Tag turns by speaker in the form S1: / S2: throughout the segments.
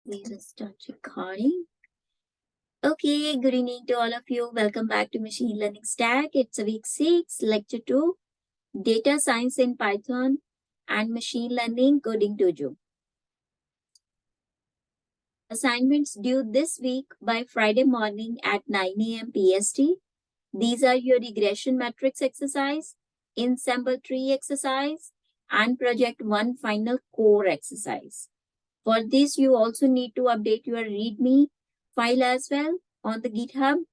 S1: We will start recording. Okay, good evening to all of you. Welcome back to Machine Learning Stack. It's a week 6, lecture 2, Data Science in Python and Machine Learning Coding Dojo. Assignments due this week by Friday morning at 9 a.m. PST. These are your regression matrix exercise, ensemble tree exercise, and project 1 final core exercise. For this, you also need to update your README file as well on the GitHub.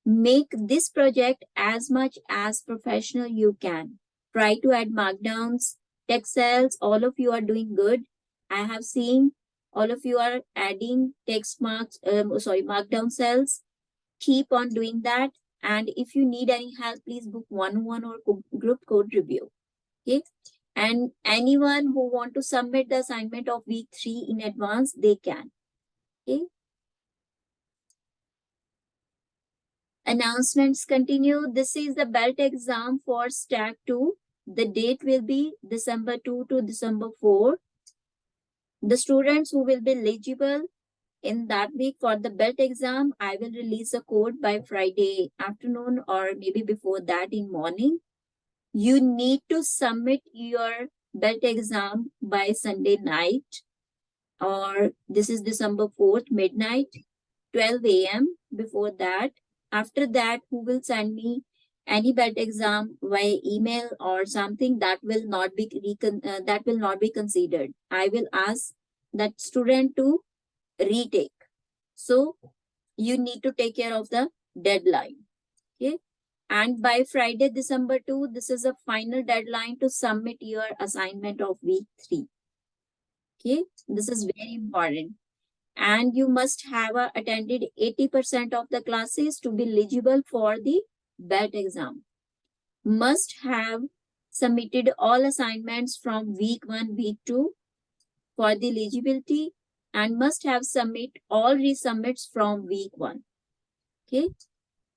S1: Make this project as much as professional you can. Try to add markdowns, text cells. All of you are doing good. I have seen all of you are adding markdown cells. Keep on doing that. And if you need any help, please book one-on-one or group code review. Okay. And anyone who want to submit the assignment of week 3 in advance, they can. Okay. Announcements continue. This is the belt exam for stack 2. The date will be December 2 to December 4. The students who will be eligible in that week for the belt exam, I will release a code by Friday afternoon or maybe before that in morning. You need to submit your belt exam by Sunday night, or this is December 4th, midnight, 12 a.m. Before that. After that, who will send me any belt exam via email or something, that will not be considered. I will ask that student to retake. So you need to take care of the deadline. Okay. And by Friday, December 2, this is a final deadline to submit your assignment of week 3. Okay, this is very important. And you must have attended 80% of the classes to be eligible for the BELT exam. Must have submitted all assignments from week 1, week 2 for the eligibility, and must have submit all resubmits from week 1. Okay,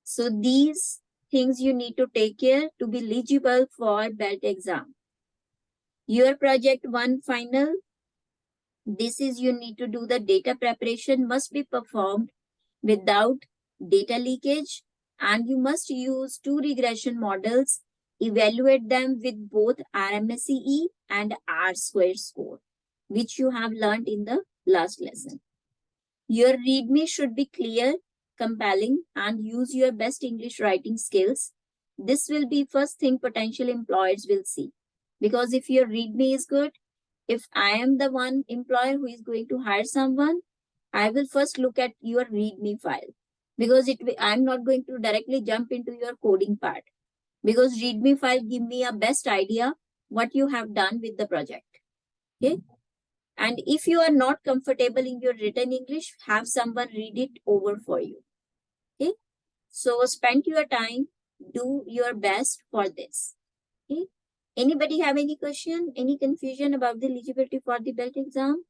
S1: so these things you need to take care to be eligible for BELT exam. Your project 1 final, this is you need to do the data preparation must be performed without data leakage, and you must use 2 regression models, evaluate them with both RMSE and R-squared score, which you have learned in the last lesson. Your README should be clear, compelling, and use your best English writing skills. This will be first thing potential employers will see. Because if your README is good, if I am the one employer who is going to hire someone, I will first look at your README file. Because I'm not going to directly jump into your coding part. Because README file give me a best idea what you have done with the project. Okay. And if you are not comfortable in your written English, have someone read it over for you. Okay. So spend your time, do your best for this. Okay. Anybody have any question, any confusion about the eligibility for the BELT exam?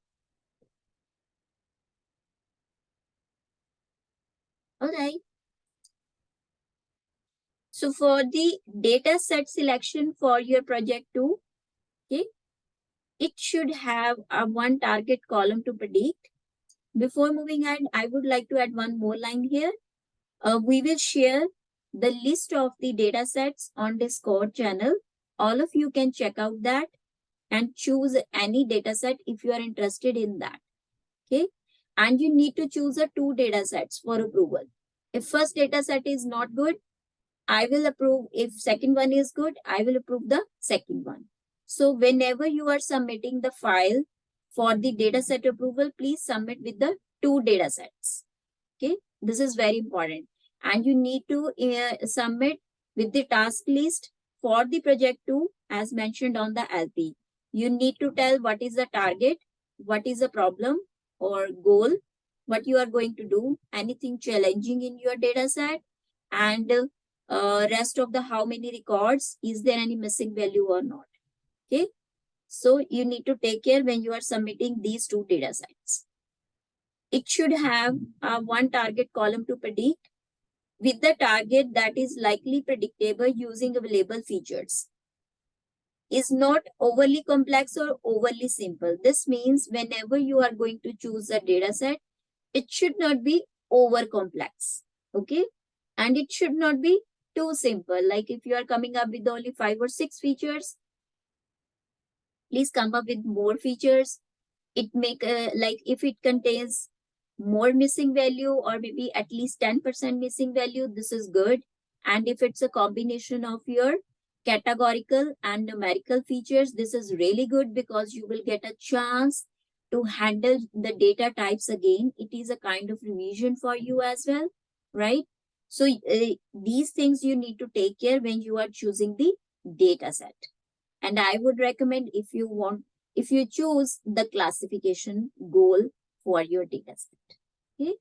S1: All right. So for the data set selection for your project 2, okay, it should have a 1 target column to predict. Before moving ahead, I would like to add one more line here. We will share the list of the data sets on Discord channel. All of you can check out that and choose any data set if you are interested in that. Okay. And you need to choose 2 data sets for approval. If first data set is not good, I will approve. If second one is good, I will approve the second one. So whenever you are submitting the file for the data set approval, please submit with the 2 data sets. Okay, this is very important. And you need to submit with the task list for the project 2 as mentioned on the LP. You need to tell what is the target, what is the problem or goal, what you are going to do, anything challenging in your data set, and rest of the how many records, is there any missing value or not. Okay, so you need to take care when you are submitting these 2 data sets. It should have a 1 target column to predict with the target that is likely predictable using available features. is not overly complex or overly simple. This means whenever you are going to choose a data set, it should not be over complex. Okay. And it should not be too simple. Like if you are coming up with only 5 or 6 features, please come up with more features. It make like if it contains more missing value or maybe at least 10% missing value, this is good. And if it's a combination of your categorical and numerical features, this is really good because you will get a chance to handle the data types again. It is a kind of revision for you as well, right? So these things you need to take care when you are choosing the data set. And I would recommend if you choose the classification goal for your data set. Okay.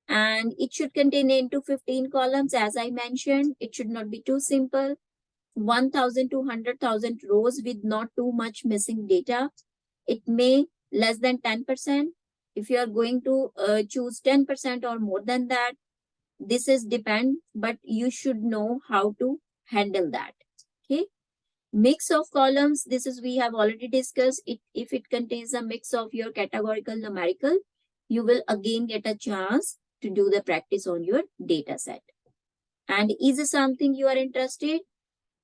S1: And it should contain 8 to 15 columns. As I mentioned, it should not be too simple. 1,000 to 100,000 rows with not too much missing data. It may less than 10%. If you are going to choose 10% or more than that, this is depend, but you should know how to handle that. Okay. Mix of columns, this is we have already discussed. It if it contains a mix of your categorical numerical, you will again get a chance to do the practice on your data set. And is it something you are interested?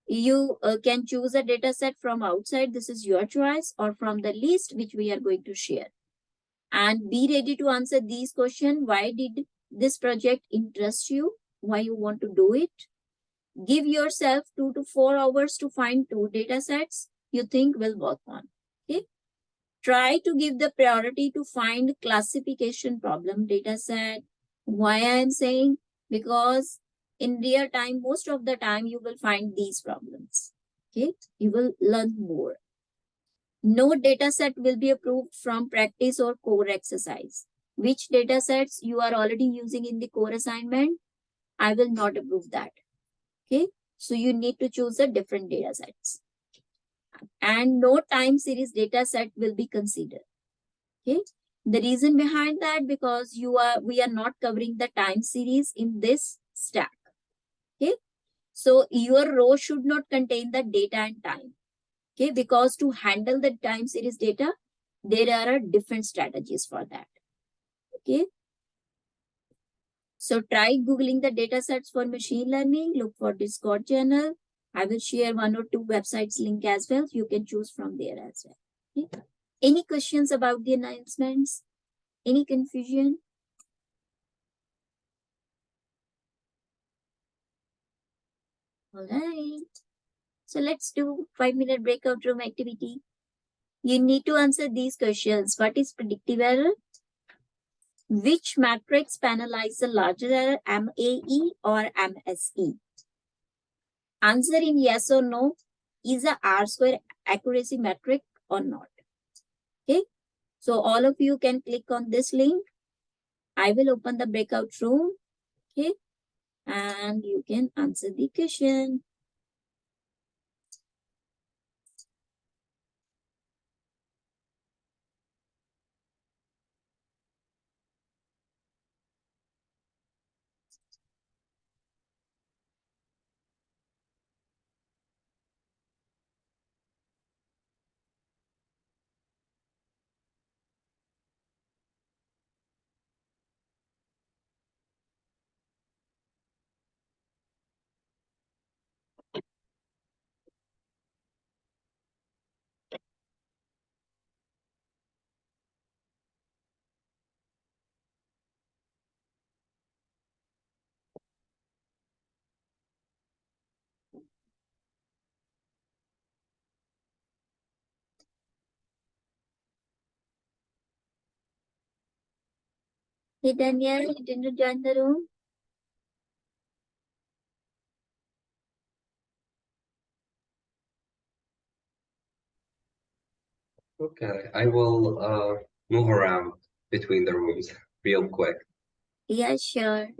S1: You can choose a data set from outside. This is your choice, or from the list which we are going to share. And be ready to answer these questions. Why did this project interest you? Why you want to do it? Give yourself 2 to 4 hours to find 2 data sets you think will work on. Okay. Try to give the priority to find classification problem data set. Why I am saying? Because in real time, most of the time you will find these problems. Okay. You will learn more. No data set will be approved from practice or core exercise. Which data sets you are already using in the core assignment, I will not approve that. Okay. So you need to choose a different data sets. And no time series data set will be considered. Okay. The reason behind that, because we are not covering the time series in this stack. Okay. So your row should not contain the data and time. Okay. Because to handle the time series data, there are different strategies for that. Okay. So try Googling the data sets for machine learning. Look for Discord channel. I will share 1 or 2 websites link as well. You can choose from there as well. Okay. Any questions about the announcements? Any confusion? All right. So let's do 5-minute breakout room activity. You need to answer these questions. What is predictive error? Which matrix penalize the larger error, MAE or MSE? Answer in yes or no. Is a R-square accuracy metric or not? Okay. So all of you can click on this link. I will open the breakout room. Okay. And you can answer the question. Hey Daniel, you didn't join the room?
S2: Okay, I will move around between the rooms real quick.
S1: Yeah, sure.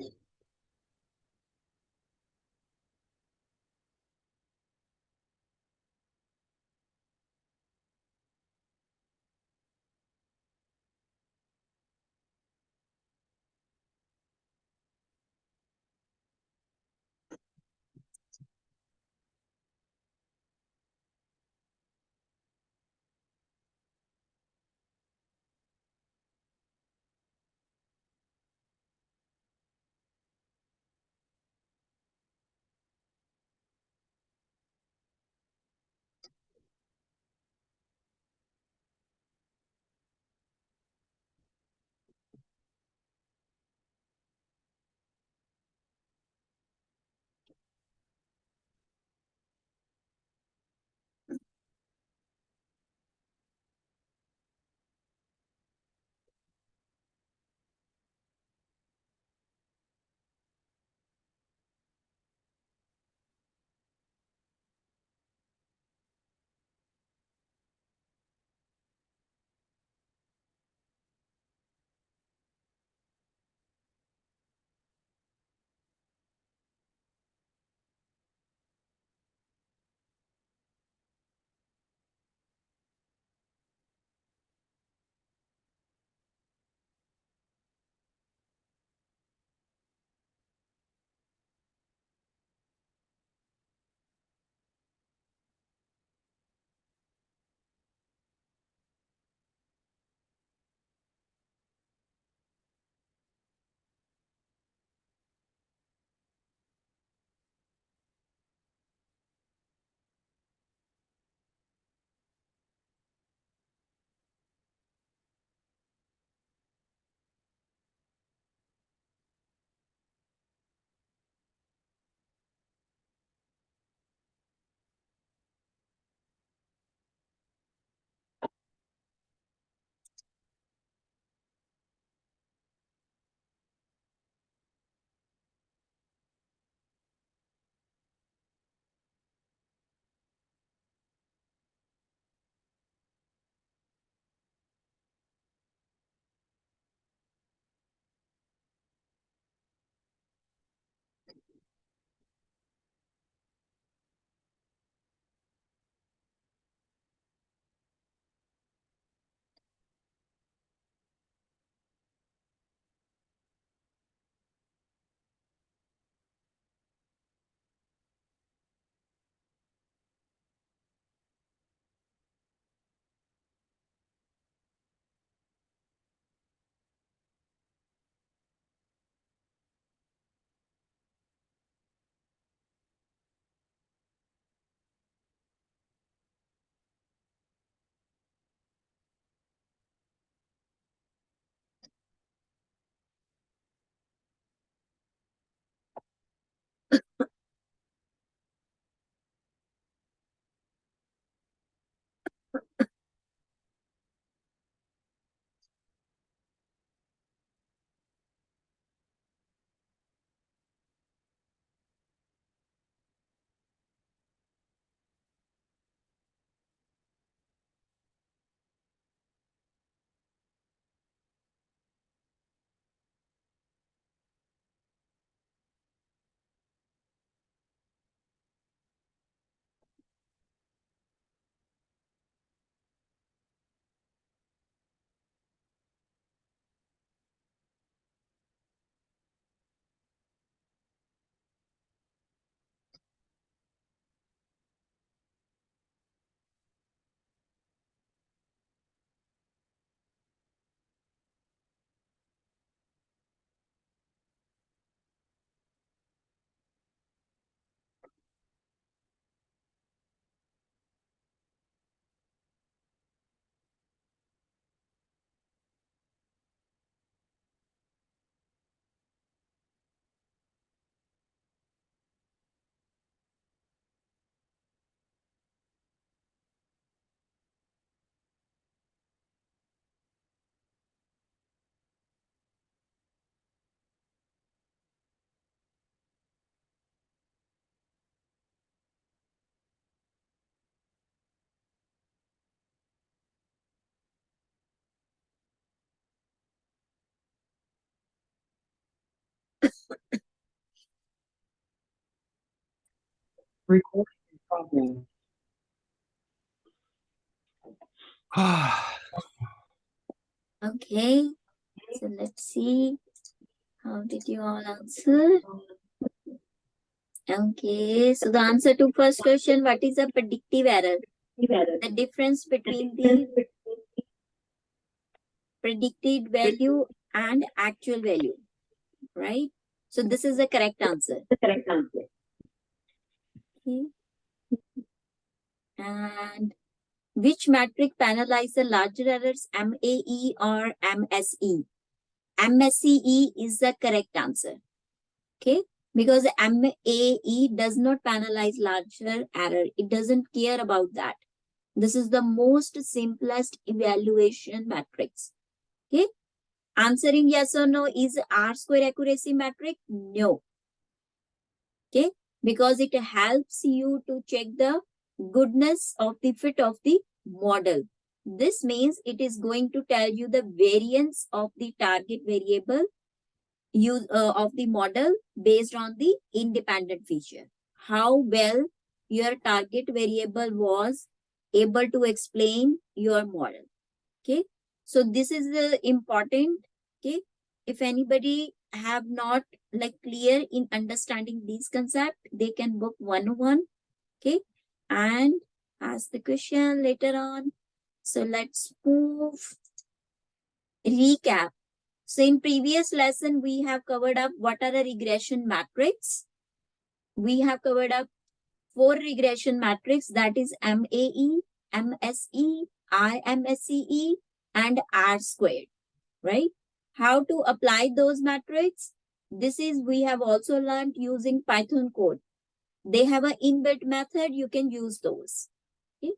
S3: Recording in progress.
S1: Okay, so let's see. How did you all answer? Okay, so the answer to first question, what is a predictive error? The difference between the predicted value and actual value, right? So this is the correct answer. Okay. And which metric penalizes the larger errors, MAE or MSE? MSE is the correct answer. Okay, because MAE does not penalize larger error. It doesn't care about that. This is the most simplest evaluation matrix. Okay, answering yes or no is R-square accuracy metric. No. Okay, because it helps you to check the goodness of the fit of the model. This means it is going to tell you the variance of the target variable of the model based on the independent feature. How well your target variable was able to explain your model. Okay, so this is the important. Okay, if anybody have not like clear in understanding these concept, they can book 101. Okay, and ask the question later on. So let's move recap. So in previous lesson, we have covered up what are the regression matrix. We have covered up 4 regression matrix, that is MAE, MSE, IMSCE, and R squared, right? How to apply those matrix? This is we have also learned using Python code. They have an inbuilt method, you can use those. Okay.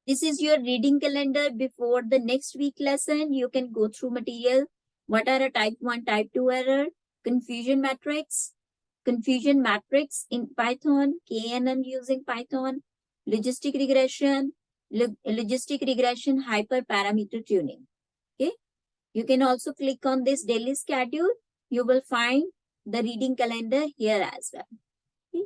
S1: This is your reading calendar before the next week lesson. You can go through material. What are a type 1, type 2 error, confusion matrix in Python, KNN using Python, logistic regression hyperparameter tuning. Okay. You can also click on this daily schedule. You will find the reading calendar here as well. Okay.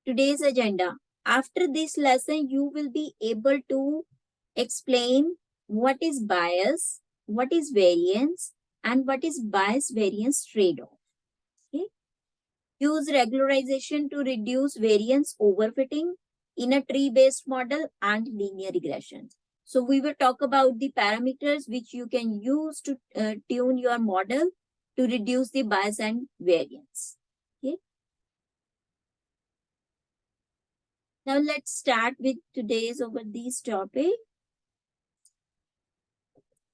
S1: Today's agenda. After this lesson, you will be able to explain what is bias, what is variance, and what is bias variance trade-off. Okay. Use regularization to reduce variance overfitting in a tree-based model and linear regression. So we will talk about the parameters which you can use to tune your model to reduce the bias and variance. Okay. Now let's start with today's over these topic.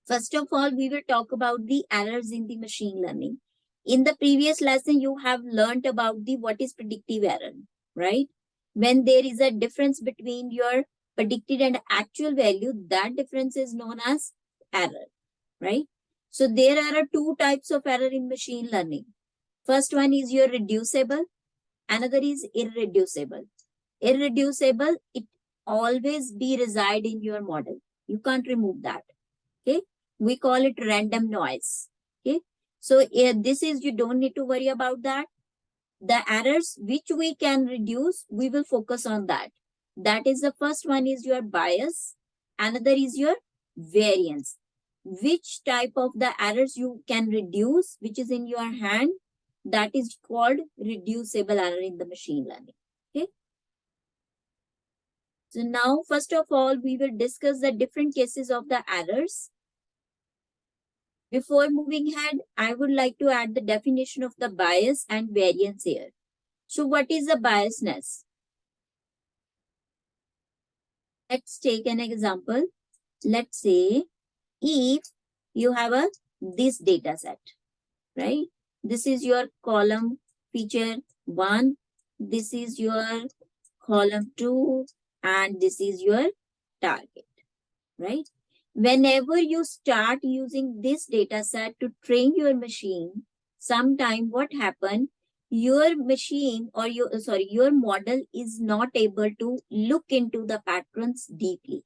S1: First of all, we will talk about the errors in the machine learning. In the previous lesson, you have learned about the what is predictive error, right? When there is a difference between your predicted and actual value, that difference is known as error, right? So there are 2 types of error in machine learning. First one is your reducible, another is irreducible. Irreducible, it always be reside in your model. You can't remove that. Okay, we call it random noise. Okay, so this is, you don't need to worry about that. The errors which we can reduce, we will focus on that. That is, the first one is your bias, another is your variance. Which type of the errors you can reduce, which is in your hand, that is called reducible error in the machine learning. Okay. So now, first of all, we will discuss the different cases of the errors. Before moving ahead, I would like to add the definition of the bias and variance here. So what is the biasness? Let's take an example. Let's say if you have this data set, right? This is your column feature 1. This is your column 2. And this is your target, right? Whenever you start using this data set to train your machine, sometime what happened, your machine or your model is not able to look into the patterns deeply,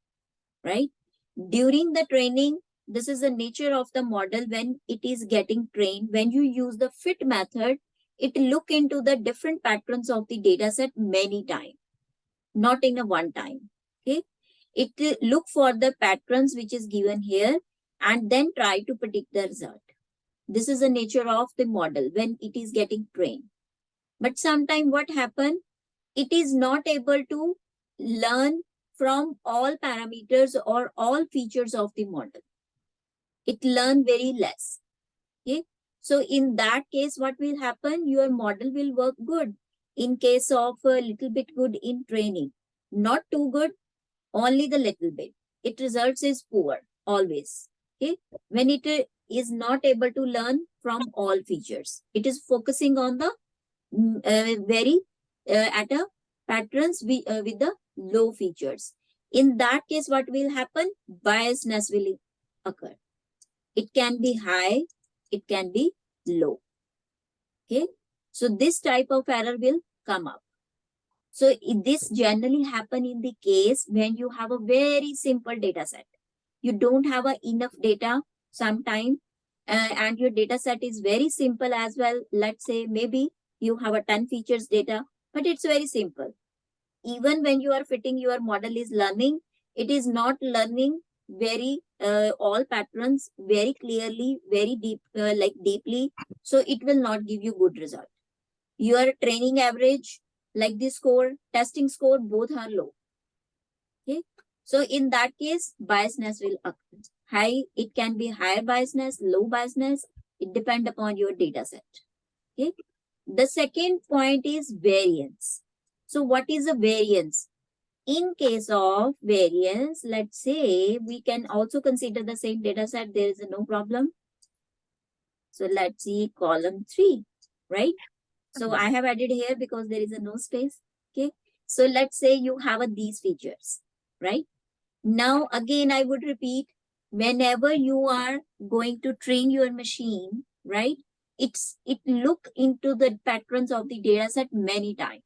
S1: right? During the training, This is the nature of the model when it is getting trained. When you use the fit method, it look into the different patterns of the data set many times, not in a one time. Okay. It look for the patterns which is given here and then try to predict the result. This is the nature of the model when it is getting trained. But sometimes what happen, it is not able to learn from all parameters or all features of the model. It learn very less. Okay. So in that case, what will happen? Your model will work good. In case of a little bit good in training, not too good, only the little bit. It results is poor always. Okay. When it is not able to learn from all features, it is focusing on the very at a patterns with the low features. In that case, what will happen? Biasness will occur. It can be high, it can be low. Okay. So this type of error will come up. So this generally happen in the case when you have a very simple data set. You don't have enough data sometime and your data set is very simple as well. Let's say maybe you have a 10 features data, but it's very simple. Even when you are fitting your model is learning, it is not learning very all patterns very clearly, very deep, like deeply. So it will not give you good result. Your training average, like the score, testing score, both are low. Okay. So in that case, biasness will occur. High, it can be higher biasness, low biasness. It depends upon your data set. Okay. The second point is variance. So what is a variance? In case of variance, let's say we can also consider the same data set. There is no problem. So let's see column 3, right? So I have added here because there is a no space. Okay. So let's say you have these features, right? Now, again, I would repeat, whenever you are going to train your machine, right? It look into the patterns of the data set many times.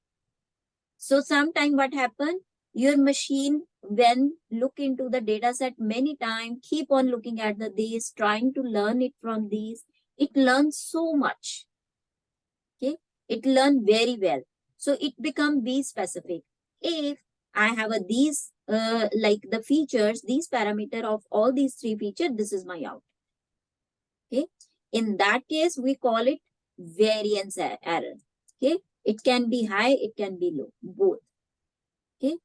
S1: So sometime what happen, your machine when look into the data set many times, keep on looking at these, trying to learn it from these, it learns so much. Okay. It learn very well. So it become be specific. If I have these like the features, these parameter of all these 3 features, this is my out. Okay. In that case, we call it variance error. Okay. It can be high, it can be low, both. Okay.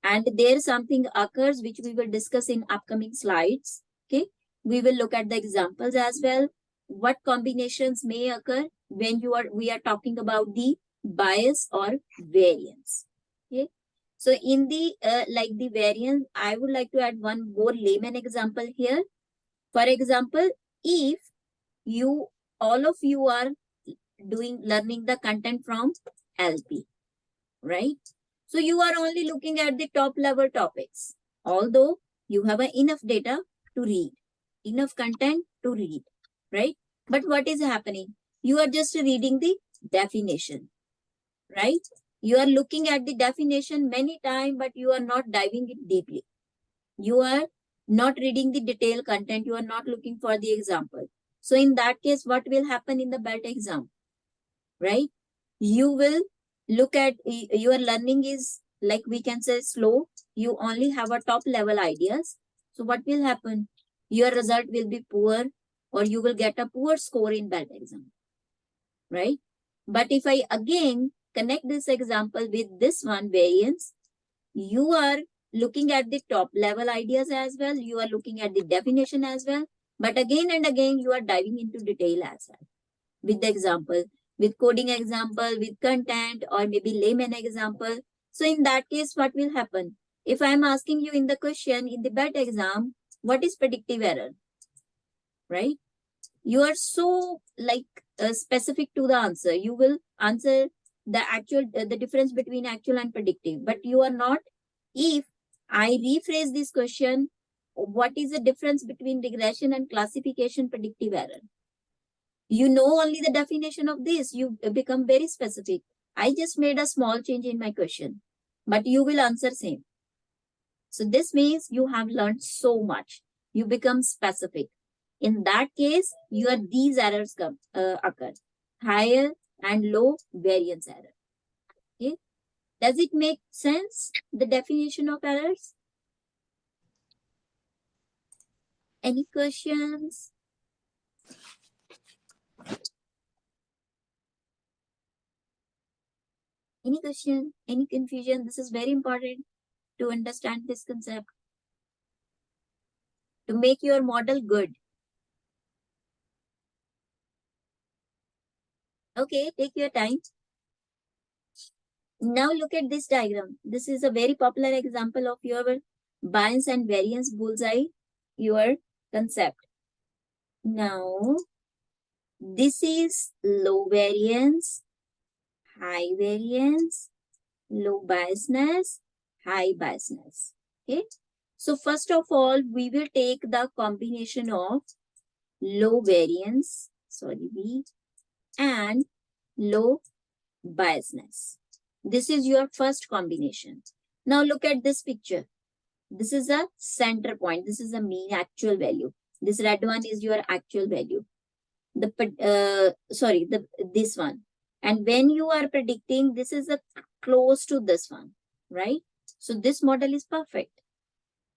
S1: And there something occurs which we will discuss in upcoming slides. Okay. We will look at the examples as well. What combinations may occur when we are talking about the bias or variance. Okay. So in the like the variance, I would like to add one more layman example here. For example, if all of you are learning the content from LP, right? So you are only looking at the top level topics, although you have enough data to read, enough content to read, right? But what is happening? You are just reading the definition, right? You are looking at the definition many times, but you are not diving it deeply. You are not reading the detailed content. You are not looking for the example. So in that case, what will happen in the BELT exam, right? You will look at your learning is like we can say slow. You only have a top level ideas. So what will happen? Your result will be poor or you will get a poor score in BELT exam, right? But if I again connect this example with this one variance, you are looking at the top level ideas as well. You are looking at the definition as well. But again and again, you are diving into detail as well with the example, with coding example, with content, or maybe layman example. So in that case, what will happen? If I'm asking you in the question in the BELT exam, what is predictive error, right? You are so like specific to the answer. You will answer the actual, the difference between actual and predictive, but you are not. If I rephrase this question, what is the difference between regression and classification predictive error? You know only the definition of this. You become very specific. I just made a small change in my question, but you will answer same. So this means you have learned so much. you become specific. In that case, these errors occur. Higher and low variance error. Okay. Does it make sense, the definition of errors? Any questions? Any question? Any confusion? This is very important to understand this concept. To make your model good. Okay, take your time. Now look at this diagram. This is a very popular example of your bias and variance bullseye, your concept. Now, this is low variance, high variance, low biasness, high biasness. Okay. So first of all, we will take the combination of low variance, B, and low biasness. This is your first combination. Now look at this picture. This is a center point. This is a mean actual value. This red one is your actual value. This one. And when you are predicting, this is a close to this one, right? So this model is perfect,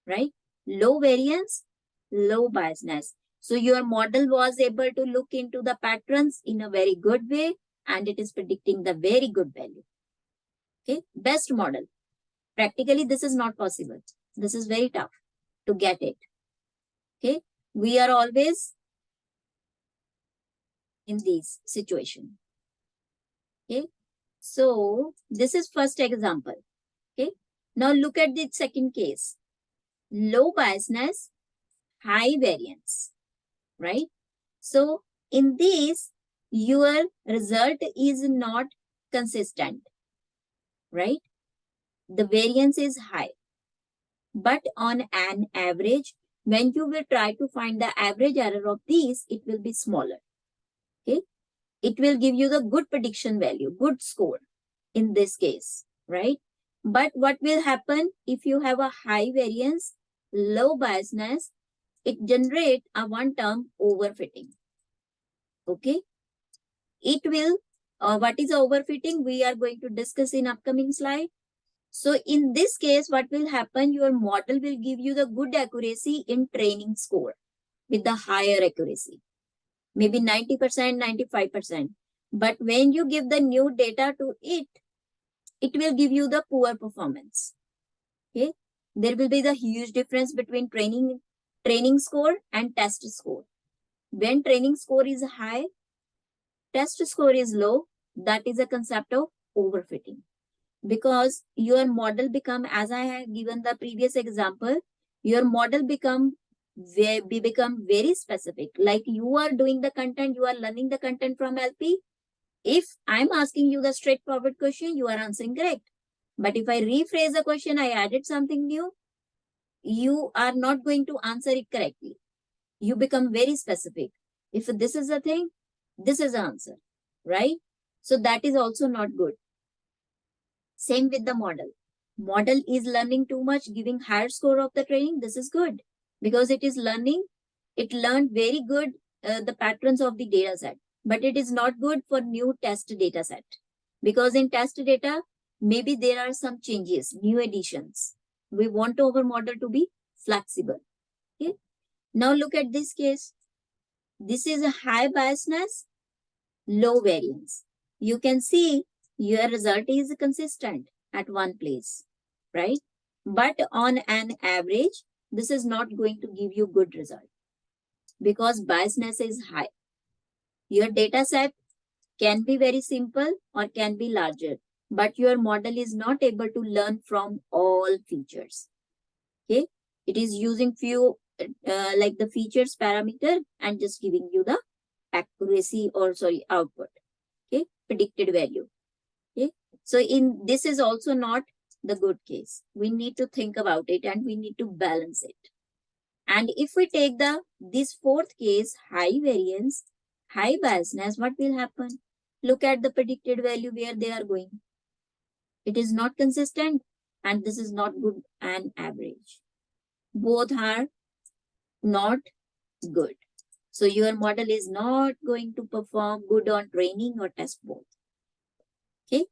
S1: right? Low variance, low biasness. So your model was able to look into the patterns in a very good way, and it is predicting the very good value. Okay, best model. Practically, this is not possible. This is very tough to get it. Okay, we are always in these situations. Okay, so this is first example. Okay, now look at the second case. Low biasness, high variance, right? So in this, your result is not consistent, right? The variance is high. But on an average, when you will try to find the average error of these, it will be smaller. Okay. It will give you the good prediction value, good score in this case, right? But what will happen if you have a high variance, low biasness, it generate a one-term overfitting. Okay. It will, what is overfitting? We are going to discuss in upcoming slide. So in this case, what will happen? Your model will give you the good accuracy in training score with the higher accuracy, maybe 90%, 95%. But when you give the new data to it, it will give you the poor performance. Okay. There will be the huge difference between training score and test score. When training score is high, test score is low, that is a concept of overfitting. Because your model become, as I have given the previous example, your model become very specific. Like you are doing the content, you are learning the content from LP. If I'm asking you the straightforward question, you are answering correct. But if I rephrase the question, I added something new, you are not going to answer it correctly. You become very specific. If this is the thing, this is the answer, right? So that is also not good. Same with the model. Model is learning too much, giving higher score of the training. This is good because it is learning. It learned very good the patterns of the data set, but it is not good for new test data set because in test data, maybe there are some changes, new additions. We want our model to be flexible. Okay. Now look at this case. This is a high biasness, low variance. You can see your result is consistent at one place, right? But on an average, this is not going to give you good result because biasness is high. Your data set can be very simple or can be larger, but your model is not able to learn from all features. Okay, it is using few like the features parameter and just giving you the accuracy or output. Okay, predicted value. Okay, so in this is also not the good case. We need to think about it and we need to balance it. And if we take this fourth case, high variance, high biasness, what will happen? Look at the predicted value where they are going. It is not consistent and this is not good and average. Both are not good. So your model is not going to perform good on training or test both. Okay.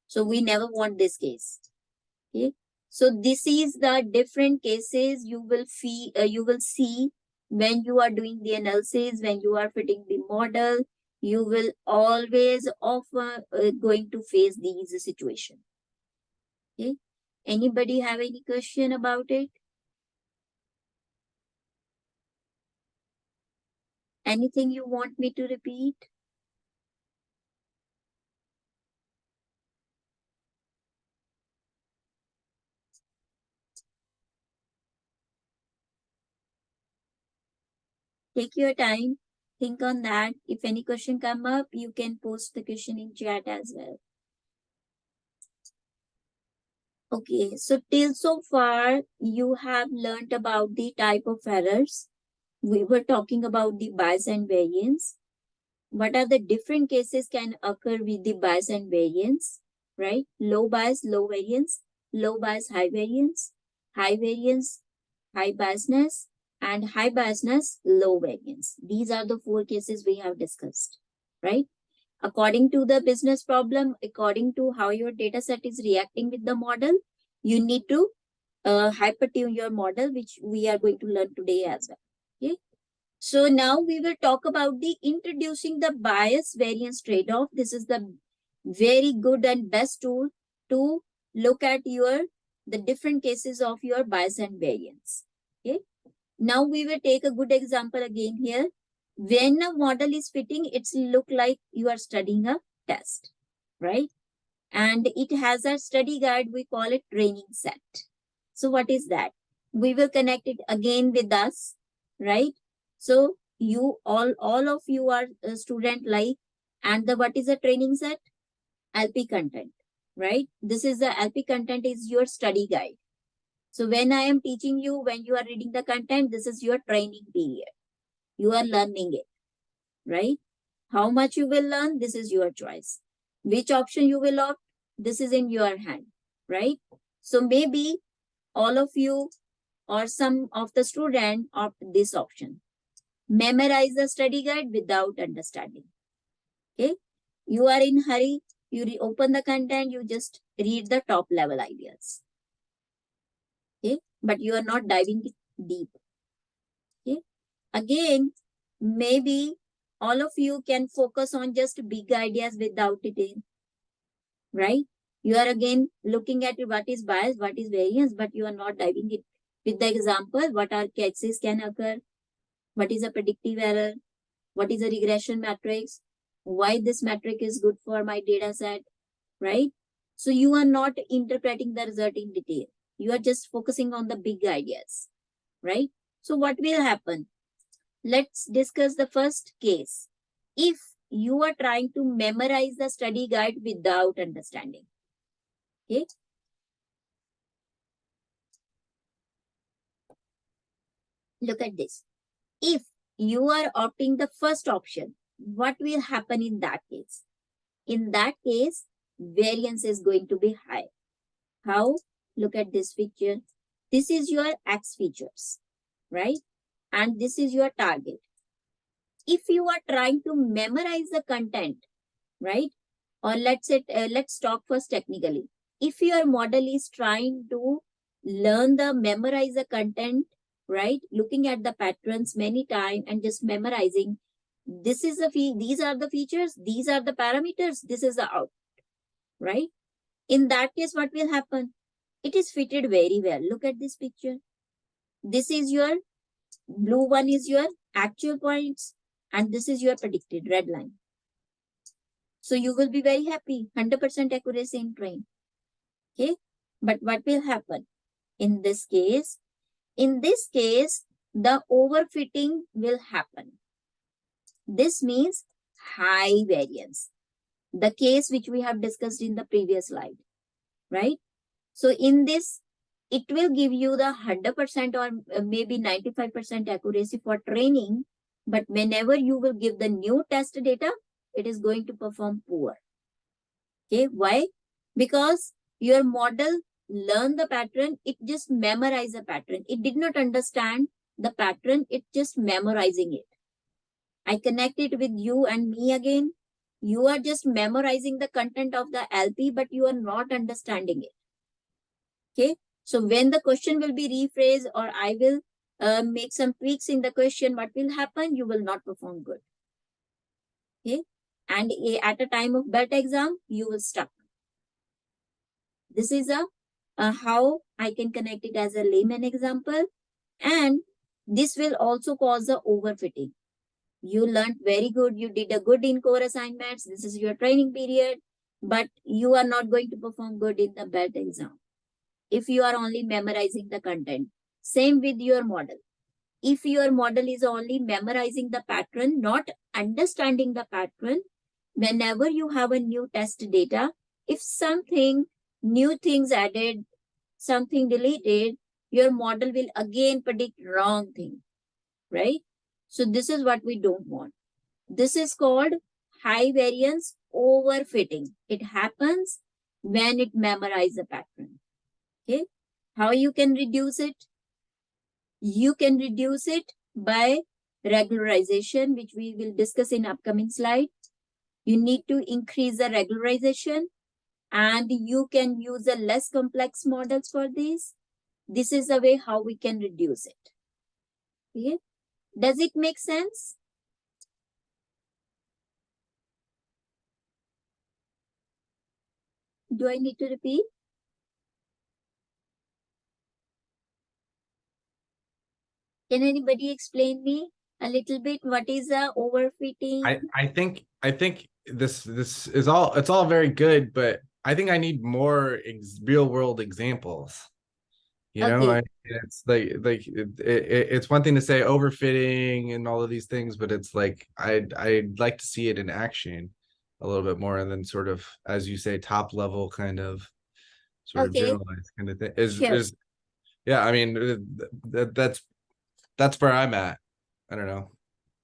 S1: So we never want this case. Okay. So this is the different cases you will see when you are doing the analysis, when you are fitting the model, you will always often going to face these situations. Okay. Anybody have any question about it? Anything you want me to repeat? Take your time, think on that. If any question come up, you can post the question in chat as well. Okay, so till so far, you have learned about the type of errors. We were talking about the bias and variance. What are the different cases can occur with the bias and variance, right? Low bias, low variance, low bias, high variance, high biasness, and high biasness, low variance. These are the 4 cases we have discussed, right? According to the business problem, according to how your data set is reacting with the model, you need to hyper-tune your model, which we are going to learn today as well. Okay. So now we will talk about the introducing the bias variance trade-off. This is the very good and best tool to look at the different cases of your bias and variance. Okay. Now we will take a good example again here. When a model is fitting, it's look like you are studying a test, right? And it has a study guide, we call it training set. So what is that? We will connect it again with us, right? So you all of you are a student like, and what is a training set? LP content, right? This is the LP content is your study guide. So when I am teaching you, when you are reading the content, this is your training period. You are learning it, right? How much you will learn, this is your choice. Which option you will opt, this is in your hand, right? So maybe all of you or some of the student opt this option. Memorize the study guide without understanding. Okay. You are in hurry, you open the content, you just read the top level ideas. Okay. But you are not diving deep. Okay. Again, maybe all of you can focus on just big ideas without detail, right? You are again looking at what is bias, what is variance, but you are not diving it with the example, what are cases can occur, what is a predictive error, what is a regression matrix, why this metric is good for my data set, right? So you are not interpreting the result in detail. You are just focusing on the big ideas, right? So what will happen? Let's discuss the first case. If you are trying to memorize the study guide without understanding, okay? Look at this. If you are opting the first option, what will happen in that case? In that case, variance is going to be high. How? Look at this picture. This is your X features, right? And this is your target. If you are trying to memorize the content, right? Or let's talk first technically. If your model is trying to memorize the content, right? Looking at the patterns many times and just memorizing, these are the features, these are the parameters, this is the output, right? In that case, what will happen? It is fitted very well. Look at this picture. This is your blue one is your actual points, and this is your predicted red line. So you will be very happy, 100% accuracy in train. Okay. But what will happen in this case? In this case, the overfitting will happen. This means high variance. The case which we have discussed in the previous slide, right? So in this, it will give you the 100% or maybe 95% accuracy for training. But whenever you will give the new test data, it is going to perform poor. Okay, why? Because your model learned the pattern, it just memorized the pattern. It did not understand the pattern, it's just memorizing it. I connect it with you and me again. You are just memorizing the content of the LP, but you are not understanding it. Okay. So when the question will be rephrased or I will make some tweaks in the question, what will happen? You will not perform good. Okay. And at a time of BELT exam, you will stuck. This is how I can connect it as a layman example. And this will also cause the overfitting. You learned very good. You did a good in core assignments. This is your training period, but you are not going to perform good in the BELT exam if you are only memorizing the content. Same with your model. If your model is only memorizing the pattern, not understanding the pattern, whenever you have a new test data, if something new things added, something deleted, your model will again predict wrong thing, right? So this is what we don't want. This is called high variance overfitting. It happens when it memorizes a pattern. Okay. How you can reduce it? You can reduce it by regularization, which we will discuss in upcoming slide. You need to increase the regularization and you can use a less complex models for this. This is the way how we can reduce it. Okay. Does it make sense? Do I need to repeat? Can anybody explain me a little bit what is a overfitting?
S4: I think this is all, it's all very good, but I think I need more real world examples. You know,
S1: Okay.
S4: it's like it's one thing to say overfitting and all of these things, but it's like I'd like to see it in action a little bit more, and then sort of, as you say, top level kind of sort of
S1: Okay.
S4: generalized kind of thing
S1: Sure.
S4: is yeah. I mean that's where I'm at. I don't know.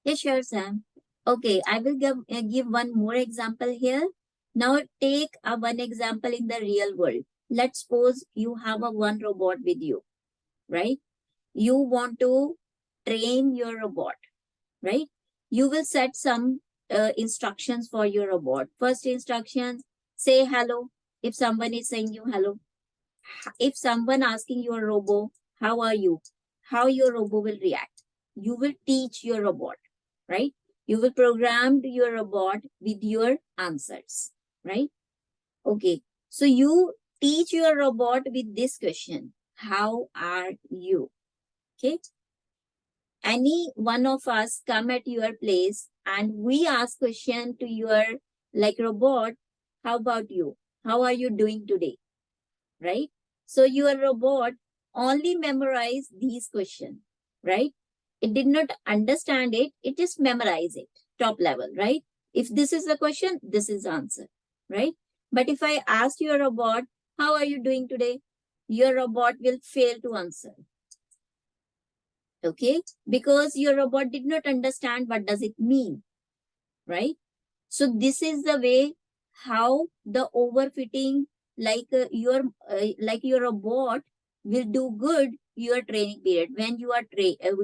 S1: Yeah, sure, Sam. Okay, I will give one more example here. Now take one example in the real world. Let's suppose you have a one robot with you, right? You want to train your robot, right? You will set some instructions for your robot. First instructions, say hello. If someone is saying you hello, if someone asking your robot, how are you? How your robot will react? You will teach your robot, right? You will program your robot with your answers, right? Okay. So you teach your robot with this question, how are you? Okay. Any one of us come at your place and we ask question to your like robot, how about you? How are you doing today? Right? So your robot only memorize these questions, right? It did not understand it. It just memorize it top level, right? If this is the question, this is the answer, right? But if I ask your robot, how are you doing today? Your robot will fail to answer. Okay, because your robot did not understand what does it mean, right? So this is the way how the overfitting, like your robot will do good your training period when you are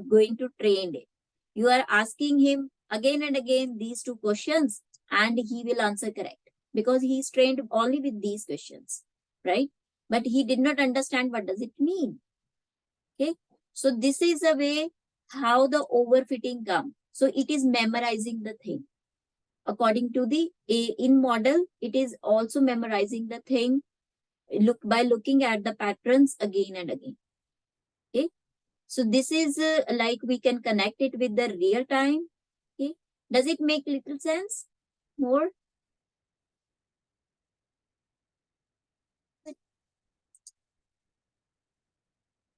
S1: going to train it. You are asking him again and again these two questions and he will answer correct because he is trained only with these questions, right? But he did not understand what does it mean. Okay. So this is the way how the overfitting comes. So it is memorizing the thing. According to the in model, it is also memorizing the thing by looking at the patterns again and again. Okay. So this is like we can connect it with the real time. Okay. Does it make little sense? More?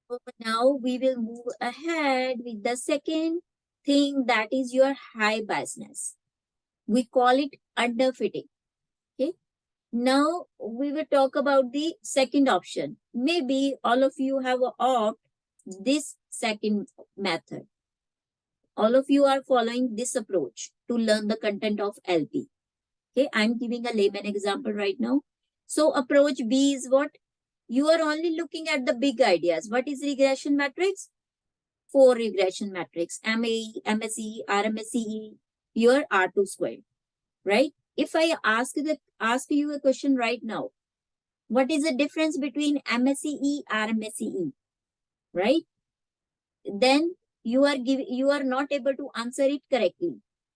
S1: So now we will move ahead with the second thing, that is your high biasness. We call it underfitting. Okay. Now we will talk about the second option. Maybe all of you have opted this second method. All of you are following this approach to learn the content of LP. Okay, I'm giving a layman example right now. So approach B is what? You are only looking at the big ideas. What is regression matrix? 4 regression metrics, MAE, MSE, RMSE, your R2 squared, right? If I ask you a question right now, what is the difference between MSE, RMSE, right? Then you are not able to answer it correctly,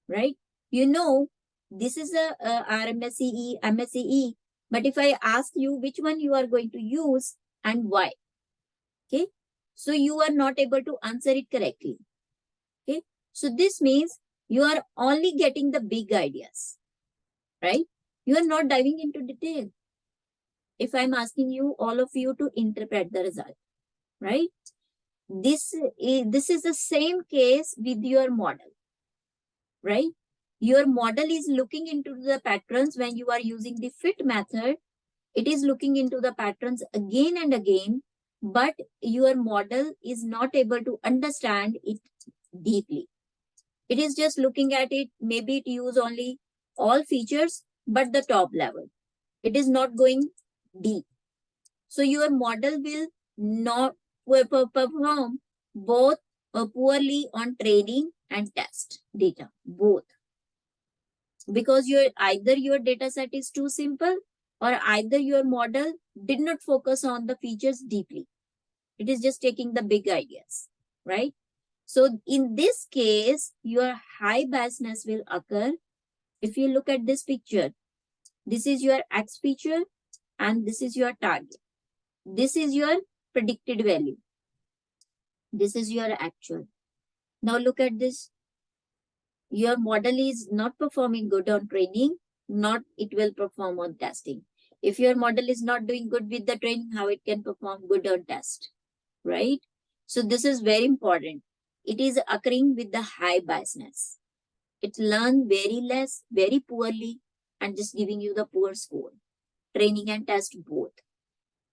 S1: right? You know, this is a RMSE, MSE, but if I ask you which one you are going to use and why, okay? So you are not able to answer it correctly, okay? So this means you are only getting the big ideas, right? You are not diving into detail. If I'm asking you, all of you, to interpret the result, right? This is the same case with your model, right? Your model is looking into the patterns when you are using the fit method. It is looking into the patterns again and again, but your model is not able to understand it deeply. It is just looking at it. Maybe it use only all features, but the top level. It is not going deep. So your model will not perform both poorly on training and test data, both. Because either your data set is too simple, or either your model did not focus on the features deeply. It is just taking the big ideas, right? So in this case, your high biasness will occur. If you look at this picture, this is your X feature and this is your target. This is your predicted value. This is your actual. Now look at this. Your model is not performing good on training, not it will perform on testing. If your model is not doing good with the training, how it can perform good on test, right? So this is very important. It is occurring with the high biasness. It learns very less, very poorly, and just giving you the poor score. Training and test both.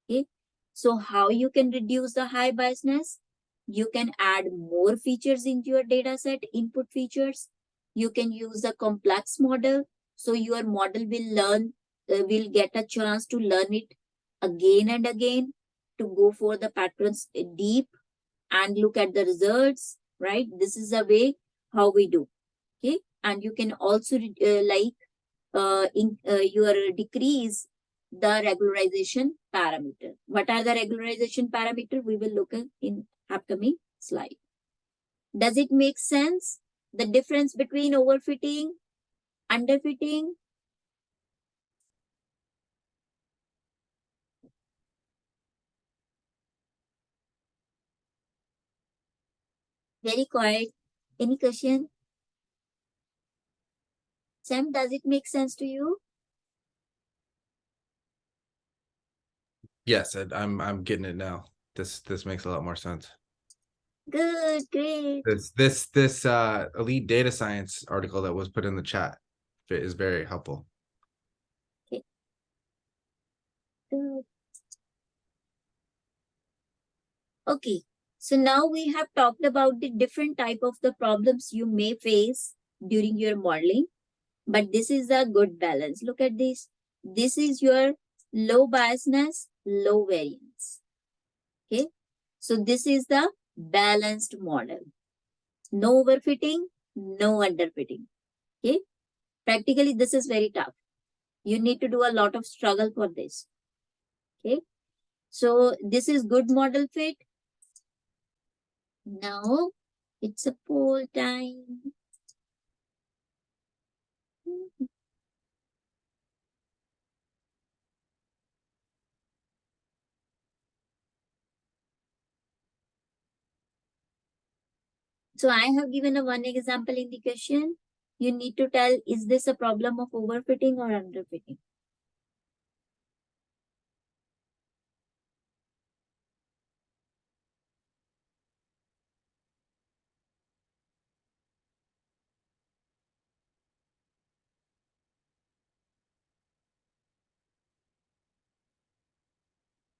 S1: Okay. So how you can reduce the high biasness? You can add more features into your data set, input features. You can use the complex model. So your model will get a chance to learn it again and again, to go for the patterns deep and look at the results, right? This is the way how we do. Okay. And you can also your decrease the regularization parameter. What are the regularization parameter? We will look at in upcoming slide. Does it make sense? The difference between overfitting, underfitting? Very quiet. Any question? Sam, does it make sense to you?
S4: Yes, I'm getting it now. This makes a lot more sense.
S1: Good, great.
S4: This elite data science article that was put in the chat is very helpful.
S1: Good. Okay, so now we have talked about the different type of the problems you may face during your modeling, but this is a good balance. Look at this. This is your low biasness, low variance. Okay, so this is the balanced model. No overfitting, no underfitting. Okay, practically this is very tough. You need to do a lot of struggle for this. Okay, so this is good model fit. Now it's a poll time. So I have given a one example in the question. You need to tell, is this a problem of overfitting or underfitting?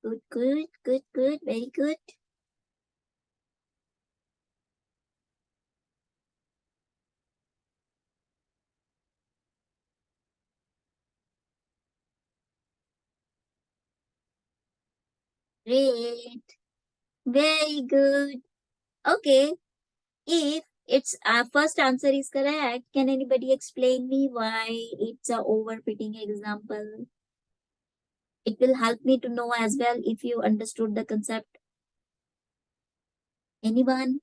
S1: Good, good, good, good, very good. Great. Very good. Okay, if its first answer is correct, can anybody explain me why it's a overfitting example? It will help me to know as well if you understood the concept. Anyone?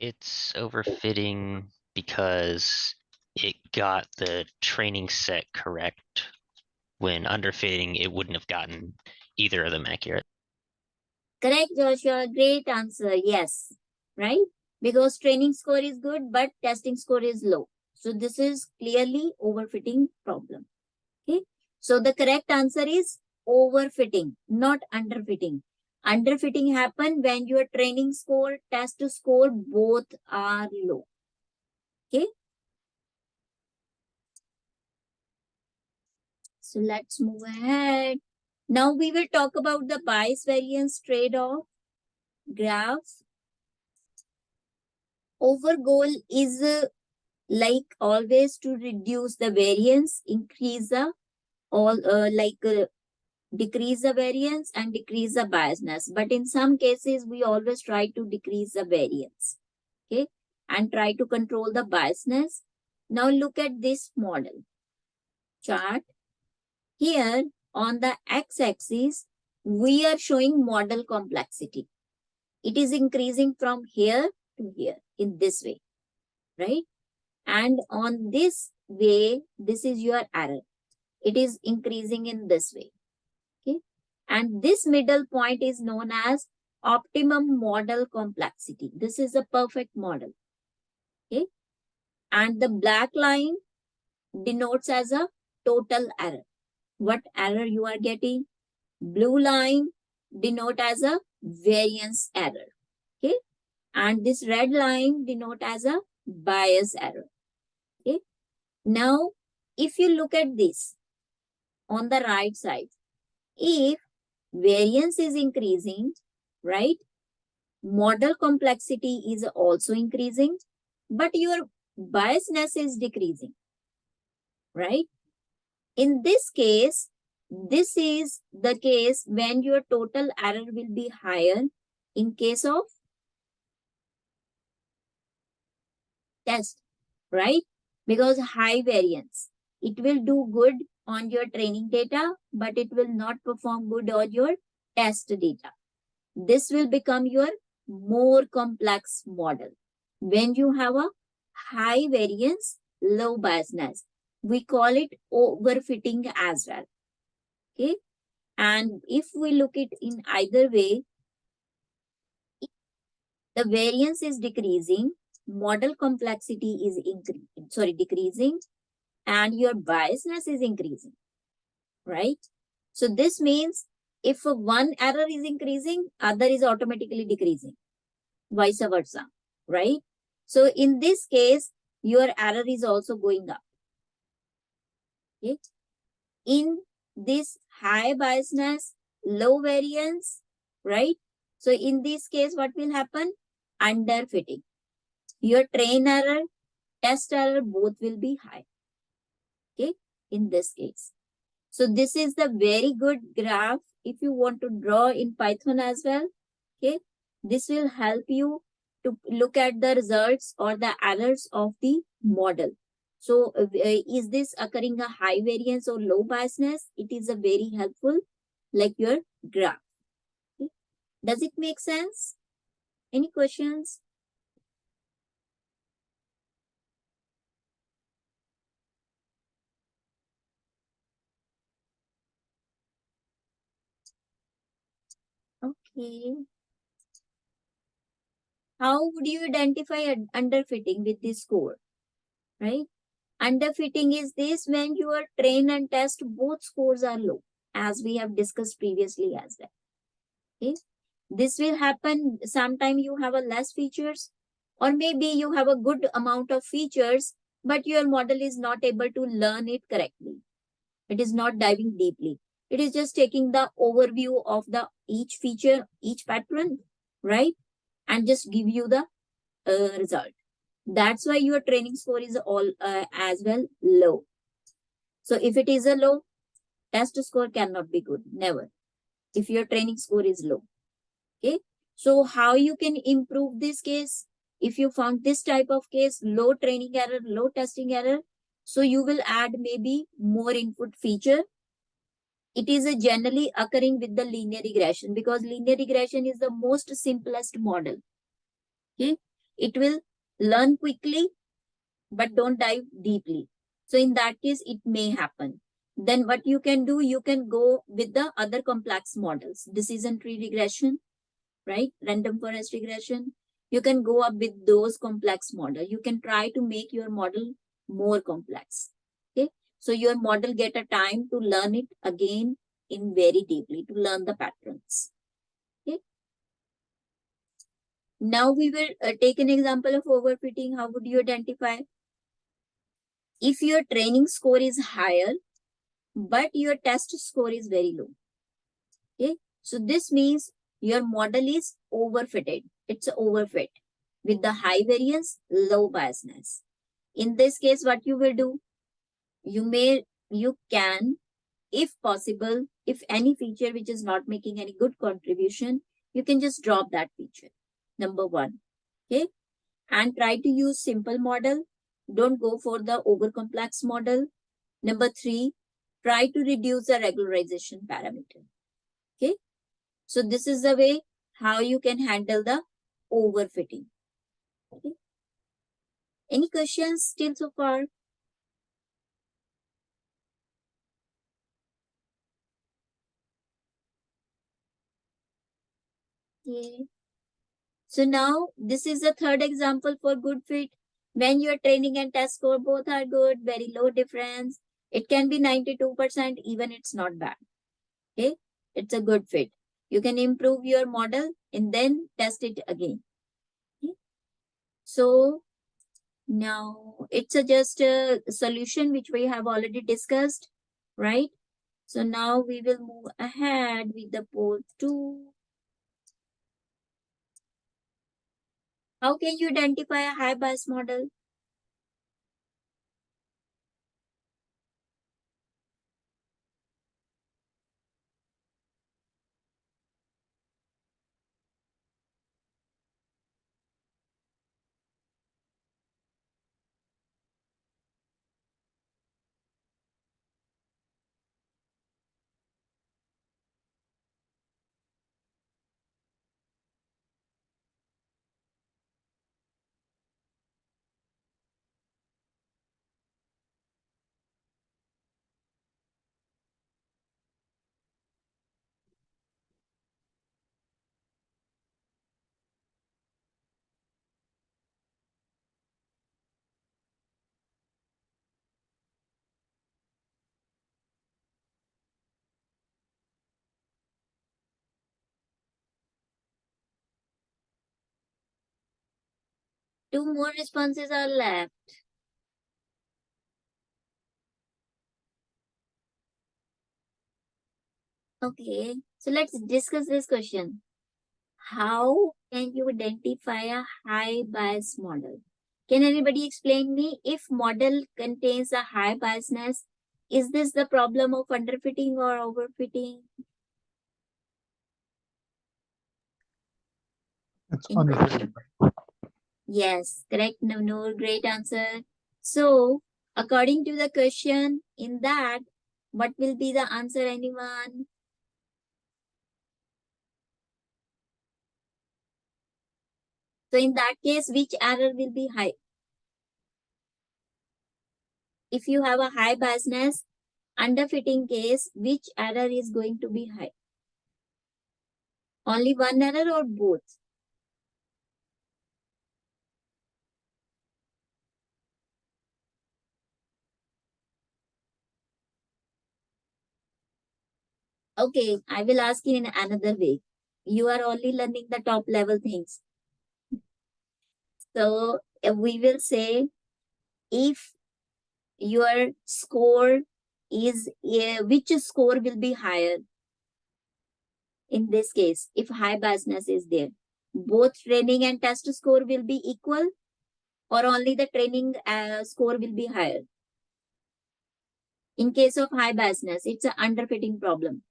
S5: It's overfitting because it got the training set correct. When underfitting, it wouldn't have gotten either of them accurate.
S1: Correct, Joshua. Great answer. Yes. Right? Because training score is good, but testing score is low. So this is clearly overfitting problem. Okay. So the correct answer is overfitting, not underfitting. Underfitting happen when your training score, test score, both are low. Okay. So let's move ahead. Now we will talk about the bias variance trade-off graph. Our goal is like always to reduce the variance, increase the decrease the variance and decrease the biasness. But in some cases, we always try to decrease the variance, okay, and try to control the biasness. Now look at this model chart. Here on the x-axis, we are showing model complexity. It is increasing from here to here in this way, right? And on this way, this is your error. It is increasing in this way. Okay. And this middle point is known as optimum model complexity. This is a perfect model. Okay. And the black line denotes as a total error. What error you are getting? Blue line denote as a variance error. Okay. And this red line denote as a bias error. Okay. Now, if you look at this on the right side, if variance is increasing, right? Model complexity is also increasing, but your biasness is decreasing, right? In this case, this is the case when your total error will be higher in case of test, right? Because high variance, it will do good on your training data, but it will not perform good on your test data. This will become your more complex model. When you have a high variance, low biasness, we call it overfitting as well. Okay. And if we look it in either way, the variance is decreasing, model complexity is decreasing, and your biasness is increasing, right? So this means if one error is increasing, other is automatically decreasing, vice versa, right? So in this case, your error is also going up. Okay. In this high biasness, low variance, right? So in this case, what will happen? Underfitting. Your train error, test error, both will be high. Okay, in this case. So this is the very good graph if you want to draw in Python as well. Okay, this will help you to look at the results or the errors of the model. So is this occurring a high variance or low biasness? It is a very helpful like your graph. Okay. Does it make sense? Any questions? Okay. How would you identify underfitting with this score, right? Underfitting is this when your train and test both scores are low, as we have discussed previously as well. Okay. This will happen sometime you have a less features, or maybe you have a good amount of features, but your model is not able to learn it correctly. It is not diving deeply. It is just taking the overview of the each feature, each pattern, right? And just give you the result. That's why your training score is all as well low. So if it is a low, test score cannot be good, never. If your training score is low, okay. So how you can improve this case? If you found this type of case, low training error, low testing error, so you will add maybe more input feature. It is a generally occurring with the linear regression because linear regression is the most simplest model. Okay, it will learn quickly, but don't dive deeply. So in that case, it may happen. Then what you can do, you can go with the other complex models, decision tree regression, right? Random forest regression. You can go up with those complex model. You can try to make your model more complex. Okay. So your model get a time to learn it again in very deeply to learn the patterns. Okay. Now we will take an example of overfitting. How would you identify? If your training score is higher, but your test score is very low. Okay. So this means your model is overfitted. It's overfit with the high variance, low biasness. In this case, what you will do? You can, if possible, if any feature which is not making any good contribution, you can just drop that feature. Number one. Okay. And try to use simple model. Don't go for the over complex model. Number three, try to reduce the regularization parameter. Okay. So this is the way how you can handle the overfitting. Okay. Any questions still so far? Okay. So now this is the third example for good fit. When your training and test score both are good, very low difference. It can be 92%, even it's not bad. Okay. It's a good fit. You can improve your model and then test it again. Okay. So now it's just a solution which we have already discussed, right? So now we will move ahead with the port 2. How can you identify a high bias model? Two more responses are left. Okay, so let's discuss this question. How can you identify a high bias model? Can anybody explain me if model contains a high biasness, is this the problem of underfitting or overfitting?
S3: It's
S1: In
S3: under
S1: question. Yes, correct, Navnoor, great answer. So, according to the question, in that, what will be the answer, anyone? So, in that case, which error will be high? If you have a high biasness, underfitting case, which error is going to be high? Only one error or both? Okay, I will ask you in another way. You are only learning the top level things. So we will say if your score is, which score will be higher? In this case, if high biasness is there, both training and test score will be equal or only the training score will be higher? In case of high biasness, it's an underfitting problem.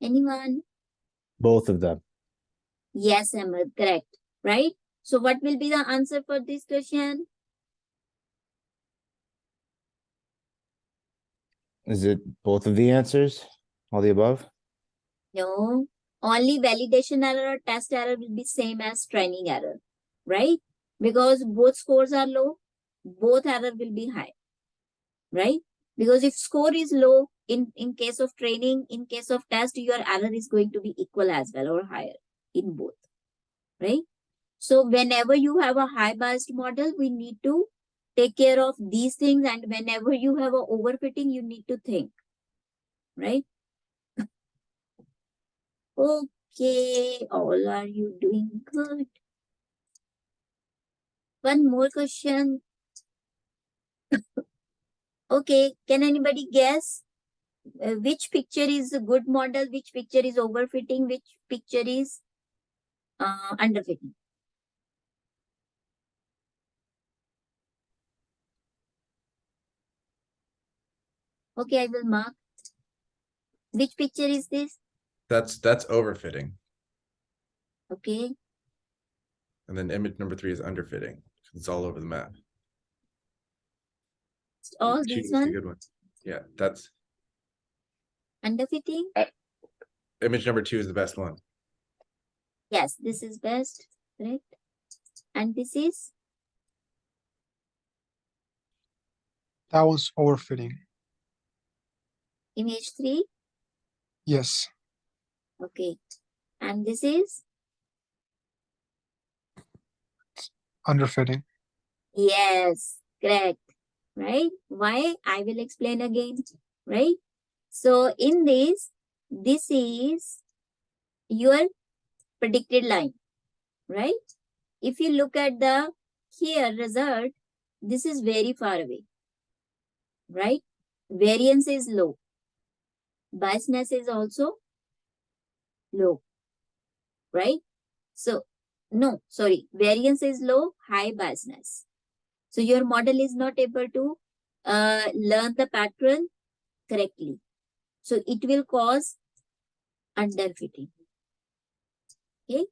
S1: Anyone?
S6: Both of them.
S1: Yes, Ahmed, correct. Right? So what will be the answer for this question?
S6: Is it both of the answers? All the above?
S1: No, only validation error or test error will be same as training error, right? Because both scores are low, both error will be high, right? Because if score is low in case of training, in case of test, your error is going to be equal as well or higher in both, right? So whenever you have a high biased model, we need to take care of these things, and whenever you have a overfitting, you need to think, right? Okay, all are you doing good? One more question. Okay, can anybody guess which picture is a good model, which picture is overfitting, which picture is underfitting? Okay, I will mark. Which picture is this?
S4: That's overfitting.
S1: Okay,
S4: And then image number 3 is underfitting. It's all over the map.
S1: all
S4: Two
S1: these
S4: is the
S1: one
S4: good one. Yeah, that's
S1: underfitting.
S4: image number 2 is the best one.
S1: Yes, this is best, correct? And this is
S3: That was overfitting.
S1: image 3.
S3: Yes.
S1: Okay, and this is
S3: Underfitting.
S1: yes, correct, right? Why? I will explain again, right? So in this is your predicted line, right? If you look at the here result, this is very far away, right? Variance is low. Biasness is also low, right? So, no, sorry, variance is low, high biasness. So your model is not able to learn the pattern correctly. So it will cause underfitting. Okay,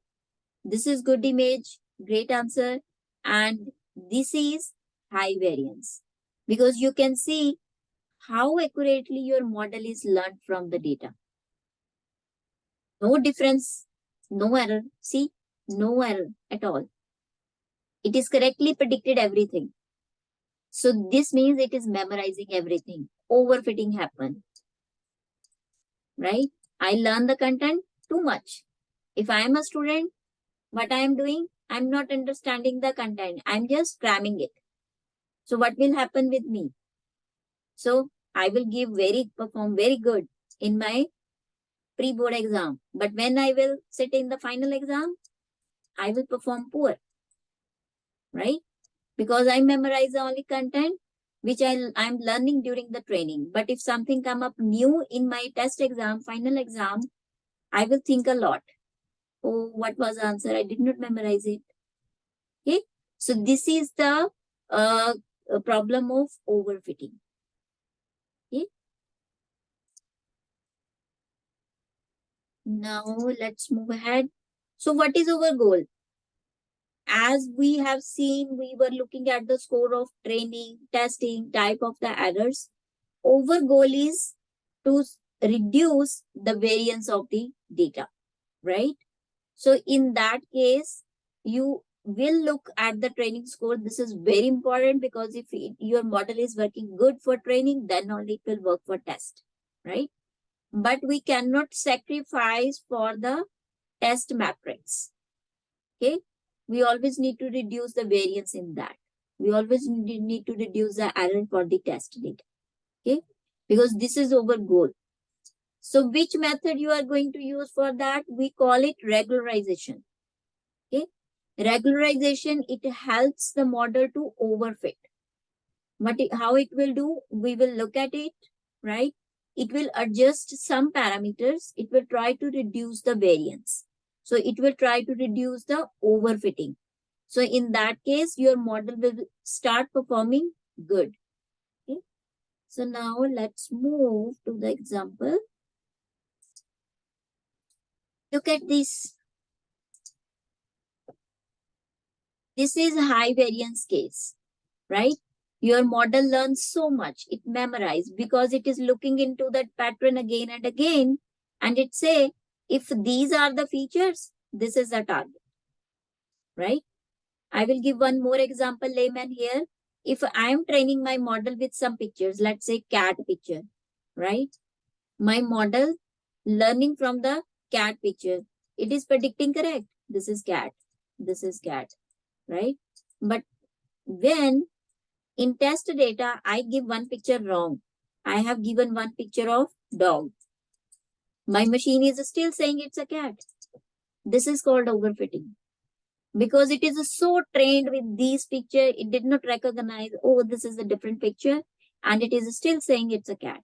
S1: this is good image, great answer. And this is high variance because you can see how accurately your model is learned from the data. No difference, no error. See, no error at all. It is correctly predicted everything. So this means it is memorizing everything. Overfitting happened, right? I learn the content too much. If I am a student, what I am doing, I'm not understanding the content. I'm just cramming it. So what will happen with me? So I will perform very good in my pre-board exam. But when I will sit in the final exam, I will perform poor, right? Because I memorize the only content which I'm learning during the training. But if something come up new in my test exam, final exam, I will think a lot. Oh, what was the answer? I did not memorize it. Okay. So this is the problem of overfitting. Okay. Now let's move ahead. So what is our goal? As we have seen, we were looking at the score of training, testing, type of the errors. Our goal is to reduce the variance of the data, right? So in that case, you will look at the training score. This is very important because if your model is working good for training, then only it will work for test, right? But we cannot sacrifice for the test matrix. Okay, we always need to reduce the variance in that. We always need to reduce the error for the test data. Okay, because this is our goal. So which method you are going to use for that? We call it regularization. Okay, regularization, it helps the model to overfit. How it will do? We will look at it, right? It will adjust some parameters. It will try to reduce the variance. So it will try to reduce the overfitting. So in that case, your model will start performing good. Okay. So now let's move to the example. Look at this. This is high variance case, right? Your model learns so much, it memorizes because it is looking into that pattern again and again. And it say, if these are the features, this is the target, right? I will give one more example, layman here. If I am training my model with some pictures, let's say cat picture, right? My model learning from the cat picture, it is predicting correct. This is cat, right? But when in test data, I give one picture wrong. I have given one picture of dog. My machine is still saying it's a cat. This is called overfitting. Because it is so trained with these picture, it did not recognize, oh, this is a different picture. And it is still saying it's a cat.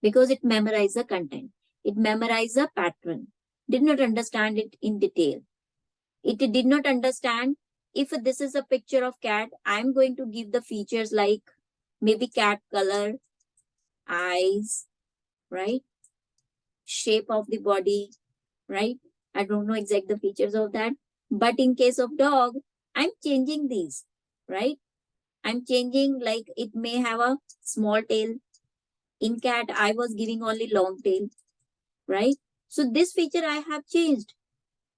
S1: Because it memorized the content. It memorized the pattern. Did not understand it in detail. It did not understand if this is a picture of cat, I'm going to give the features like maybe cat color, eyes, right? Shape of the body, right? I don't know exact the features of that. But in case of dog, I'm changing these, right? I'm changing like it may have a small tail. In cat, I was giving only long tail, right? So this feature I have changed.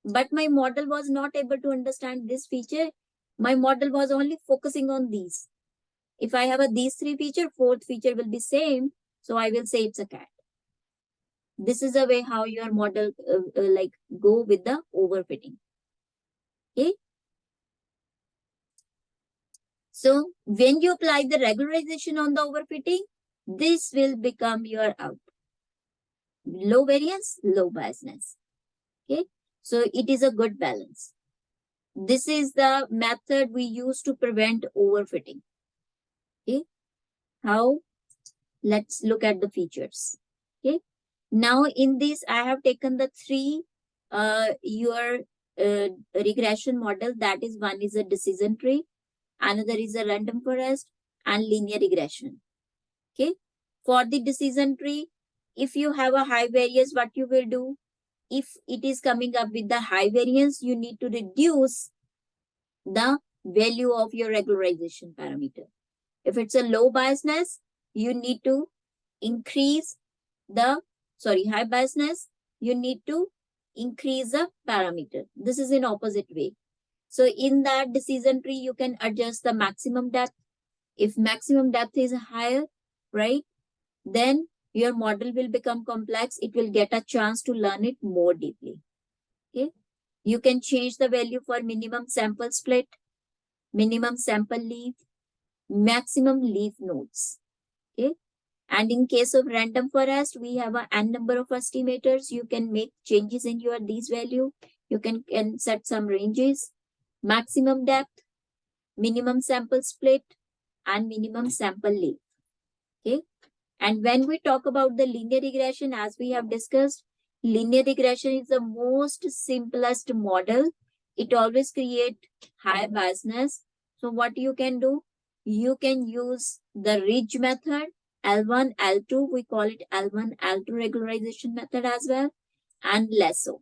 S1: But my model was not able to understand this feature. My model was only focusing on these. If I have these three features, fourth feature will be same. So I will say it's a cat. This is a way how your model like go with the overfitting. Okay. So when you apply the regularization on the overfitting, this will become your output. Low variance, low biasness. Okay. So it is a good balance. This is the method we use to prevent overfitting. Okay. How? Let's look at the features. Okay. Now in this, I have taken the three your regression model. That is, one is a decision tree, another is a random forest, and linear regression. Okay. For the decision tree, if you have a high variance, what you will do? If it is coming up with the high variance, you need to reduce the value of your regularization parameter. If it's a low biasness, you need to increase the, high biasness, you need to increase the parameter. This is in opposite way. So in that decision tree, you can adjust the maximum depth. If maximum depth is higher, right, then your model will become complex. It will get a chance to learn it more deeply. Okay. You can change the value for minimum sample split, minimum sample leaf, maximum leaf nodes. Okay. And in case of random forest, we have a n number of estimators. You can make changes in your these value. You can set some ranges, maximum depth, minimum sample split, and minimum sample leaf. Okay. And when we talk about the linear regression, as we have discussed, linear regression is the most simplest model. It always create high biasness. So what you can do, you can use the ridge method, L1, L2, we call it L1, L2 regularization method as well, and lasso.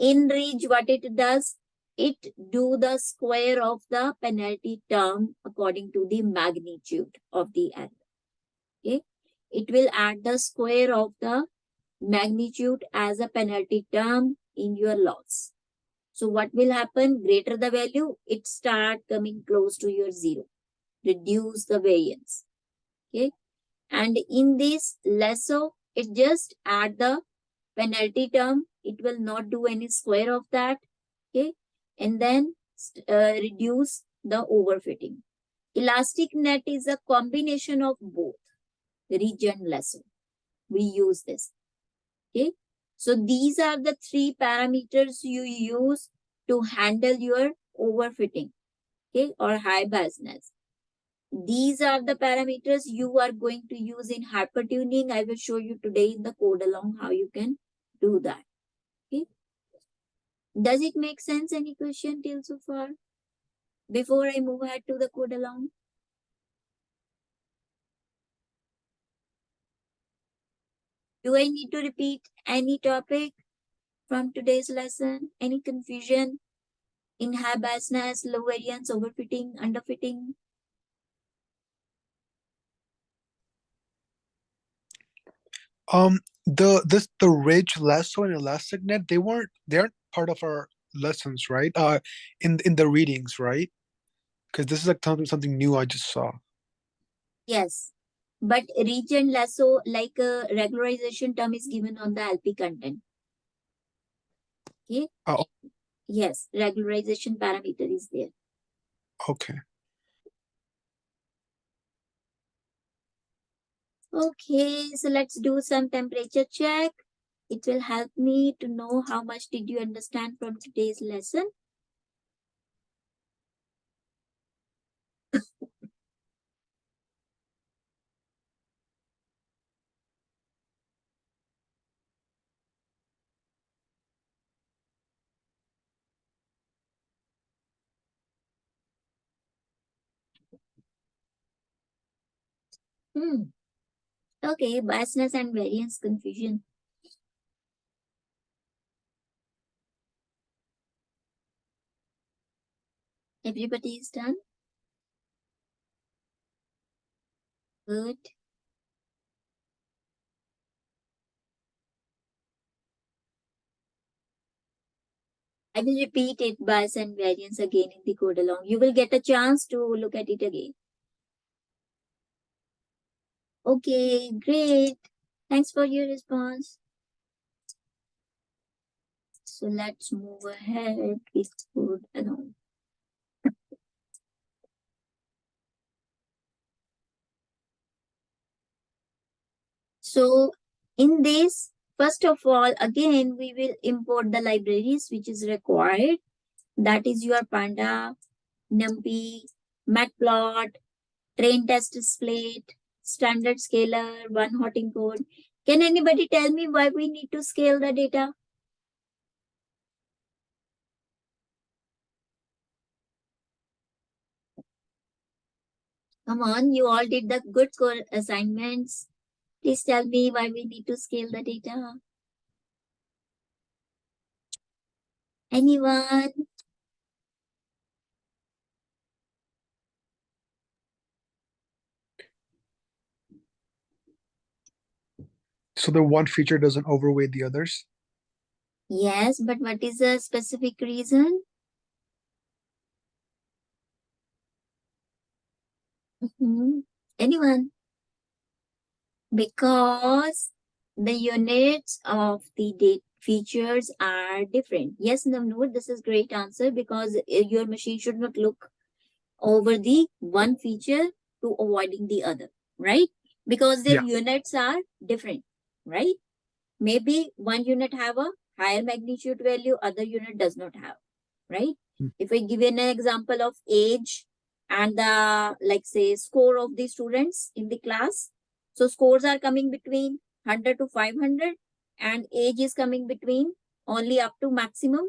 S1: In ridge, what it does, it do the square of the penalty term according to the magnitude of the error. Okay. It will add the square of the magnitude as a penalty term in your loss. So what will happen? Greater the value, it start coming close to your zero. Reduce the variance. Okay. And in this lasso, it just add the penalty term. It will not do any square of that. Okay. And then reduce the overfitting. Elastic net is a combination of both ridge and lasso. We use this. Okay. So these are the three parameters you use to handle your overfitting, okay, or high biasness. These are the parameters you are going to use in hypertuning. I will show you today in the code along how you can do that. Okay. Does it make sense? Any question till so far? Before I move ahead to the code along. Do I need to repeat any topic? from today's lesson? Any confusion in high biasness, low variance, overfitting, underfitting?
S3: The ridge, lasso, and elastic net, they aren't part of our lessons, right? In the readings, right? Because this is like something new I just saw.
S1: Yes. But ridge and lasso, like a regularization term is given on the LP content. Okay.
S3: Oh,
S1: Yes, regularization parameter is there.
S3: okay.
S1: Okay, so let's do some temperature check. It will help me to know how much did you understand from today's lesson. Okay, biasness and variance confusion. Everybody is done? Good. I will repeat it, bias and variance again in the code along. You will get a chance to look at it again. Okay, great. Thanks for your response. So let's move ahead with code along. So in this, first of all, again, we will import the libraries which is required. That is your Panda, NumPy, Matplot, train test split, standard scaler, one hot encode. Can anybody tell me why we need to scale the data? Come on, you all did the good core assignments. Please tell me why we need to scale the data. Anyone?
S3: So the one feature doesn't overweight the others.
S1: Yes, but what is the specific reason? Anyone? Because the units of the date features are different. Yes, Navnoor, this is great answer because your machine should not look over the one feature to avoiding the other, right? Because their units are different, right? Maybe one unit have a higher magnitude value, other unit does not have, right? If I give you an example of age and the, like say, score of the students in the class. So scores are coming between 100 to 500 and age is coming between only up to maximum,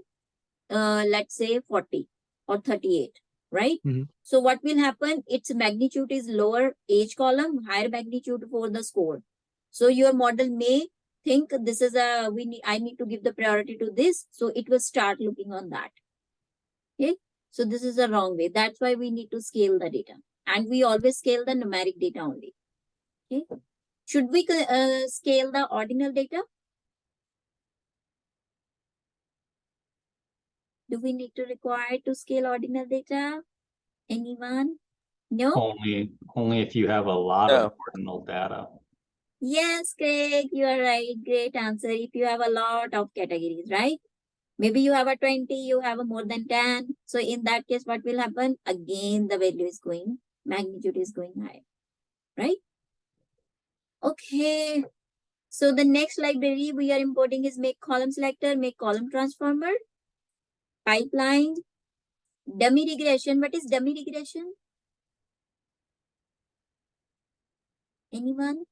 S1: let's say 40 or 38, right? So what will happen? Its magnitude is lower age column, higher magnitude for the score. So your model may think this is a, I need to give the priority to this. So it will start looking on that. Okay. So this is a wrong way. That's why we need to scale the data. And we always scale the numeric data only. Okay. Should we scale the ordinal data? Do we need to require to scale ordinal data? Anyone? No?
S7: Only if you have a lot of ordinal data.
S1: Yes, Craig, you are right. Great answer. If you have a lot of categories, right? Maybe you have a 20, you have a more than 10. So in that case, what will happen? Again, the value is going, magnitude is going high, right? Okay. So the next library we are importing is make column selector, make column transformer, pipeline, dummy regression. What is dummy regression? Anyone?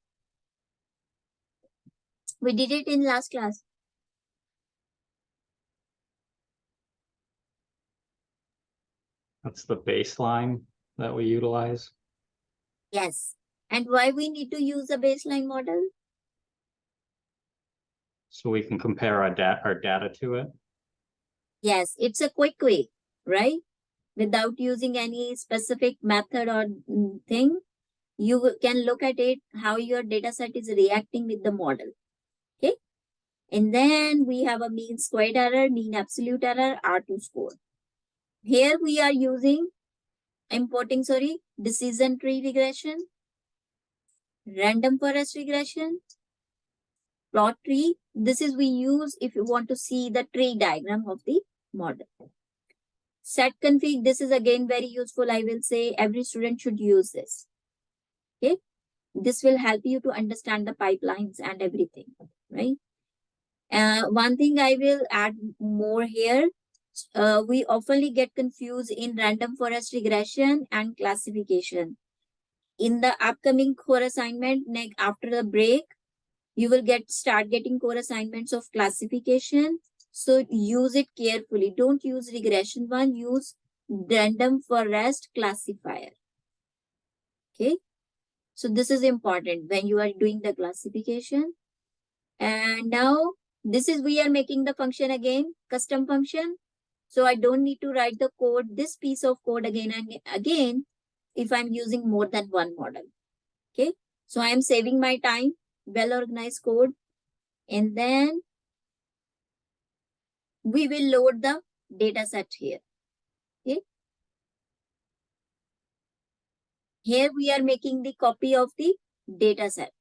S1: We did it in last class.
S7: That's the baseline that we utilize.
S1: Yes. And why we need to use a baseline model?
S7: So we can compare our data to it.
S1: Yes, it's a quick way, right? Without using any specific method or thing, you can look at it, how your data set is reacting with the model. Okay. And then we have a mean squared error, mean absolute error, R2 score. Here we are importing decision tree regression, random forest regression, plot tree. This is we use if you want to see the tree diagram of the model. Set config, this is again very useful. I will say every student should use this. Okay. This will help you to understand the pipelines and everything, right? One thing I will add more here. We often get confused in random forest regression and classification. In the upcoming core assignment, after the break, you will start getting core assignments of classification. So use it carefully. Don't use regression one, use random forest classifier. Okay. So this is important when you are doing the classification. And now we are making the function again, custom function. So I don't need to write the code, this piece of code again and again, if I'm using more than one model. Okay. So I am saving my time, well-organized code. And then we will load the data set here. Okay. Here we are making the copy of the data set,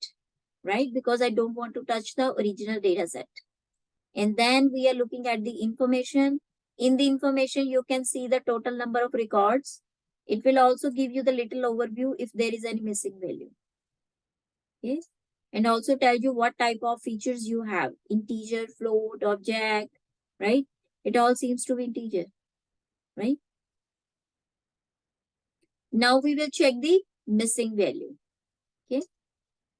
S1: right? Because I don't want to touch the original data set. And then we are looking at the information. In the information, you can see the total number of records. It will also give you the little overview if there is any missing value. Okay. And also tell you what type of features you have. Integer, float, object, right? It all seems to be integer, right? Now we will check the missing value. Okay.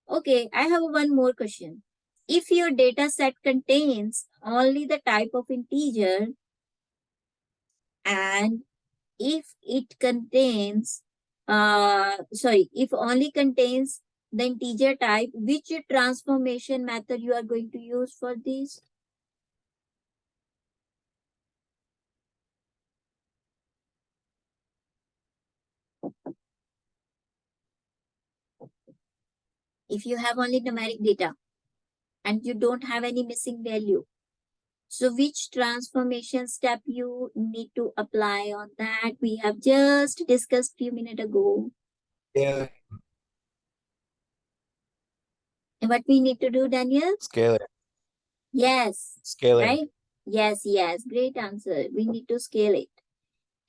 S1: Okay, I have one more question. If your data set contains only the type of integer, and if it contains, if only contains the integer type, which transformation method you are going to use for this? If you have only numeric data and you don't have any missing value, so which transformation step you need to apply on that? We have just discussed a few minutes ago.
S6: Yeah.
S1: And what we need to do, Daniel?
S6: Scalar.
S1: Yes.
S6: Scaling.
S1: Right? Yes, yes. Great answer. We need to scale it.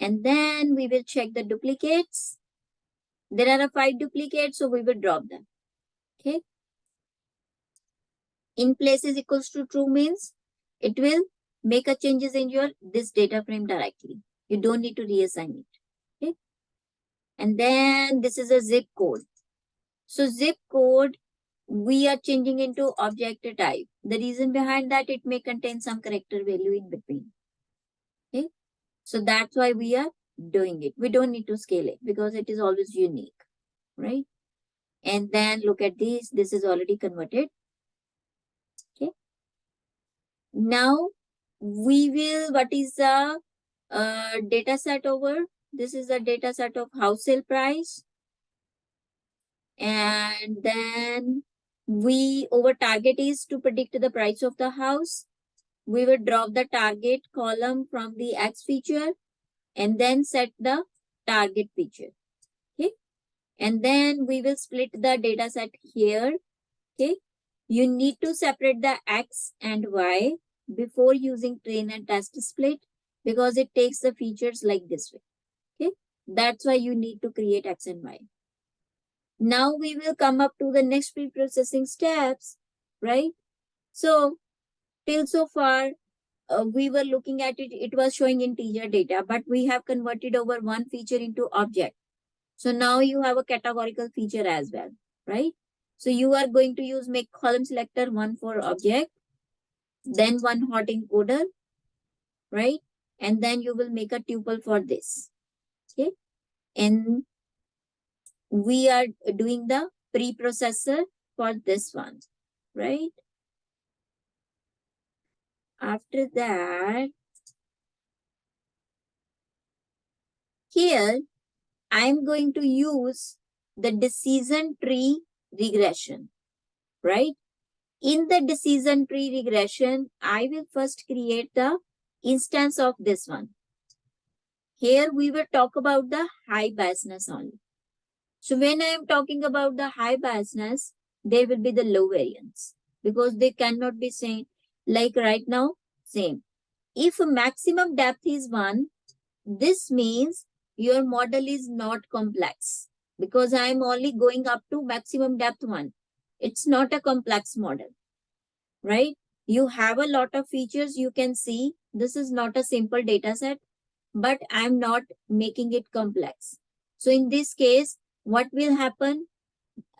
S1: And then we will check the duplicates. There are 5 duplicates, so we will drop them. Okay. In places equals to true means it will make a changes in your this data frame directly. You don't need to reassign it. Okay. And then this is a zip code. So zip code, we are changing into object type. The reason behind that, it may contain some character value in between. Okay. So that's why we are doing it. We don't need to scale it because it is always unique, right? And then look at this. This is already converted. Okay. Now we will, what is the data set over? This is the data set of house sale price. And then our target is to predict the price of the house. We will drop the target column from the X feature and then set the target feature. Okay. And then we will split the data set here. Okay. You need to separate the X and Y before using train and test split because it takes the features like this way. Okay. That's why you need to create X and Y. Now we will come up to the next pre-processing steps, right? So till so far, we were looking at it, it was showing integer data, but we have converted over one feature into object. So now you have a categorical feature as well, right? So you are going to use make column selector one for object, then one hot encoder, right? And then you will make a tuple for this, okay? And we are doing the preprocessor for this one, right? After that, here I'm going to use the decision tree regression, right? In the decision tree regression, I will first create the instance of this one. Here we will talk about the high biasness only. So when I am talking about the high biasness, there will be the low variance because they cannot be same. Like right now, same. If maximum depth is 1, this means your model is not complex because I am only going up to maximum depth 1. It's not a complex model, right? You have a lot of features you can see. This is not a simple data set, but I'm not making it complex. So in this case, what will happen?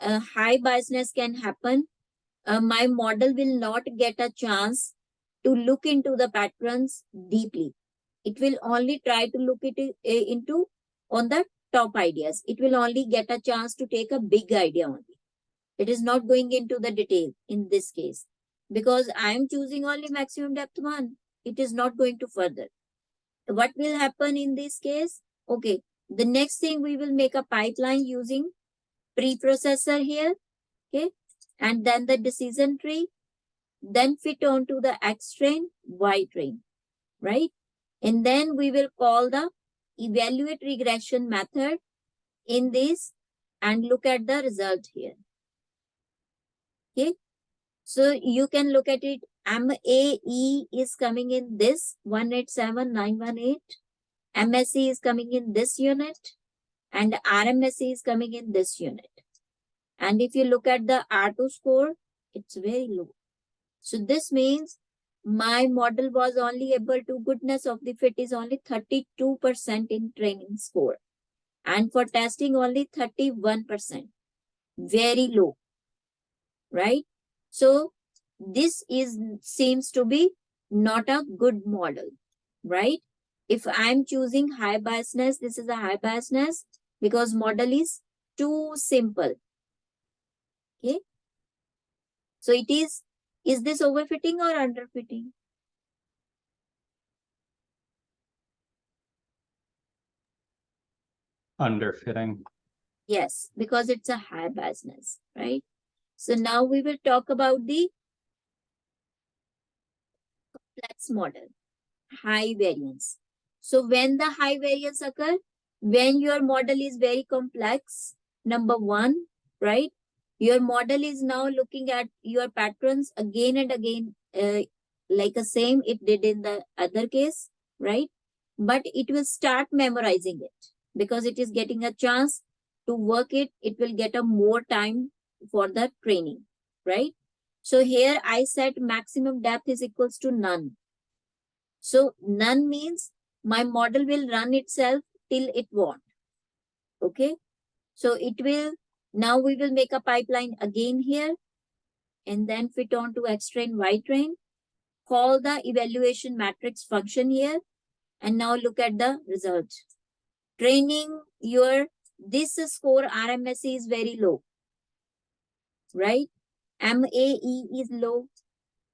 S1: High biasness can happen. My model will not get a chance to look into the patterns deeply. It will only try to look into on the top ideas. It will only get a chance to take a big idea only. It is not going into the detail in this case because I am choosing only maximum depth 1. It is not going to further. What will happen in this case? Okay, the next thing we will make a pipeline using preprocessor here. Okay, and then the decision tree, then fit onto the X train, Y train, right? And then we will call the evaluate regression method in this and look at the result here. Okay, so you can look at it. MAE is coming in this 187918. MSE is coming in this unit and RMSE is coming in this unit. And if you look at the R2 score, it's very low. So this means my model was only able to, goodness of the fit is only 32% in training score. And for testing only 31%. Very low, right? So this seems to be not a good model, right? If I'm choosing high biasness, this is a high biasness because model is too simple. Okay. So it is this overfitting or underfitting?
S7: Underfitting.
S1: Yes, because it's a high biasness, right? So now we will talk about the complex model, high variance. So when the high variance occur, when your model is very complex, number 1, right? Your model is now looking at your patterns again and again, like the same it did in the other case, right? But it will start memorizing it because it is getting a chance to work it. It will get a more time for the training, right? So here I set maximum depth is equals to none. So none means my model will run itself till it wants. Okay. So it will, now we will make a pipeline again here and then fit on to X train, Y train, call the evaluation matrix function here. And now look at the result. Training your, this score RMSE is very low, right? MAE is low.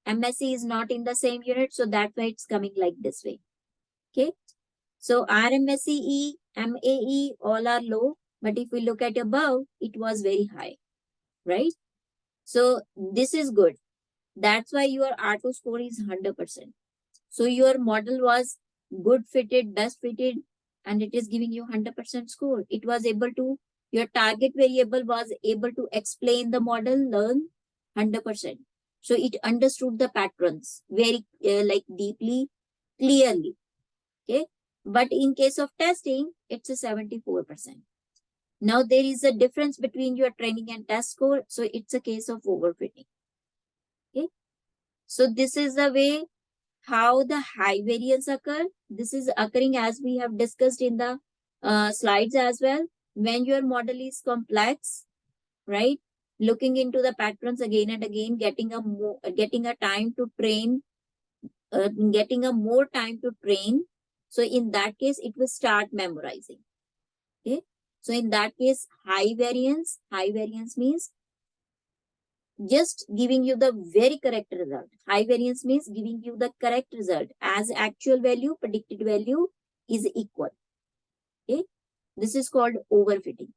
S1: MSE is not in the same unit. So that's why it's coming like this way. Okay. So RMSE, MAE, all are low. But if we look at above, it was very high, right? So this is good. That's why your R2 score is 100%. So your model was good fitted, best fitted, and it is giving you 100% score. It was able to, your target variable was able to explain the model, learn 100%. So it understood the patterns very like deeply, clearly. Okay. But in case of testing, it's a 74%. Now there is a difference between your training and test score. So it's a case of overfitting. Okay. So this is the way how the high variance occur. This is occurring as we have discussed in the slides as well. When your model is complex, right? Looking into the patterns again and again, getting a time to train, getting a more time to train. So in that case, it will start memorizing. Okay. So in that case, high variance means just giving you the very correct result. High variance means giving you the correct result as actual value, predicted value is equal. Okay, this is called overfitting.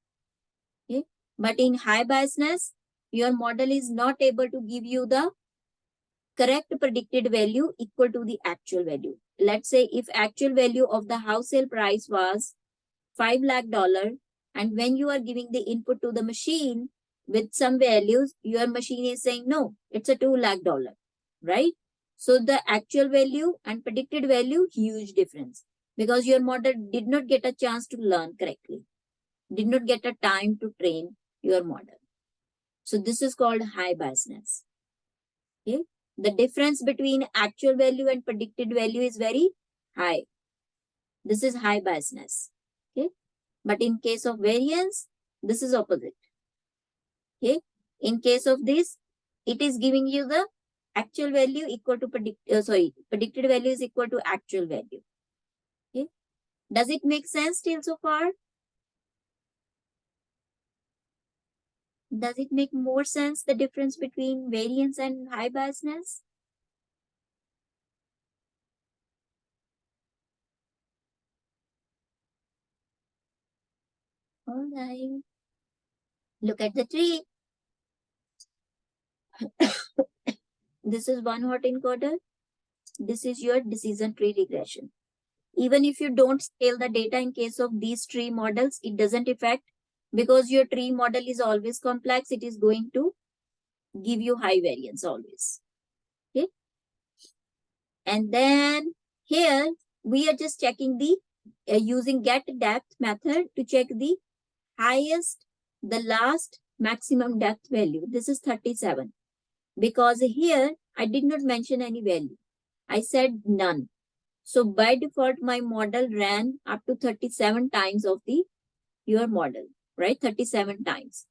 S1: Okay, but in high biasness, your model is not able to give you the correct predicted value equal to the actual value. Let's say if actual value of the house sale price was $5 lakh, and when you are giving the input to the machine with some values, your machine is saying, no, it's a $2 lakh, right? So the actual value and predicted value, huge difference, because your model did not get a chance to learn correctly, did not get a time to train your model. So this is called high biasness. Okay, the difference between actual value and predicted value is very high. This is high biasness. Okay, but in case of variance, this is opposite. Okay, in case of this, it is giving you the actual value equal to predicted value is equal to actual value. Okay, does it make sense till so far? Does it make more sense, the difference between variance and high biasness? All right. Look at the tree. This is one hot encoder. This is your decision tree regression. Even if you don't scale the data in case of these tree models, it doesn't affect, because your tree model is always complex. It is going to give you high variance always. Okay. And then here we are just checking the using get depth method to check the highest, the last maximum depth value. This is 37, because here I did not mention any value. I said none. So by default, my model ran up to 37 times of your model, right? 37 times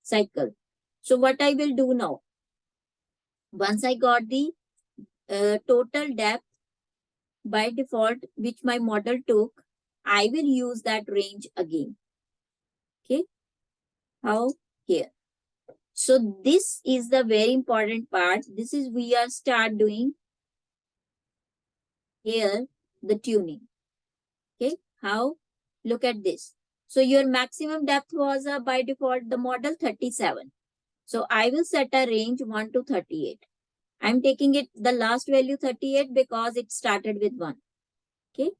S1: cycle. So what I will do now, once I got the total depth by default, which my model took, I will use that range again. Okay. How? Here. So this is the very important part. This is we are start doing here the tuning. Okay. How? Look at this. So your maximum depth was by default the model 37. So I will set a range 1 to 38. I'm taking it the last value 38 because it started with 1. Okay.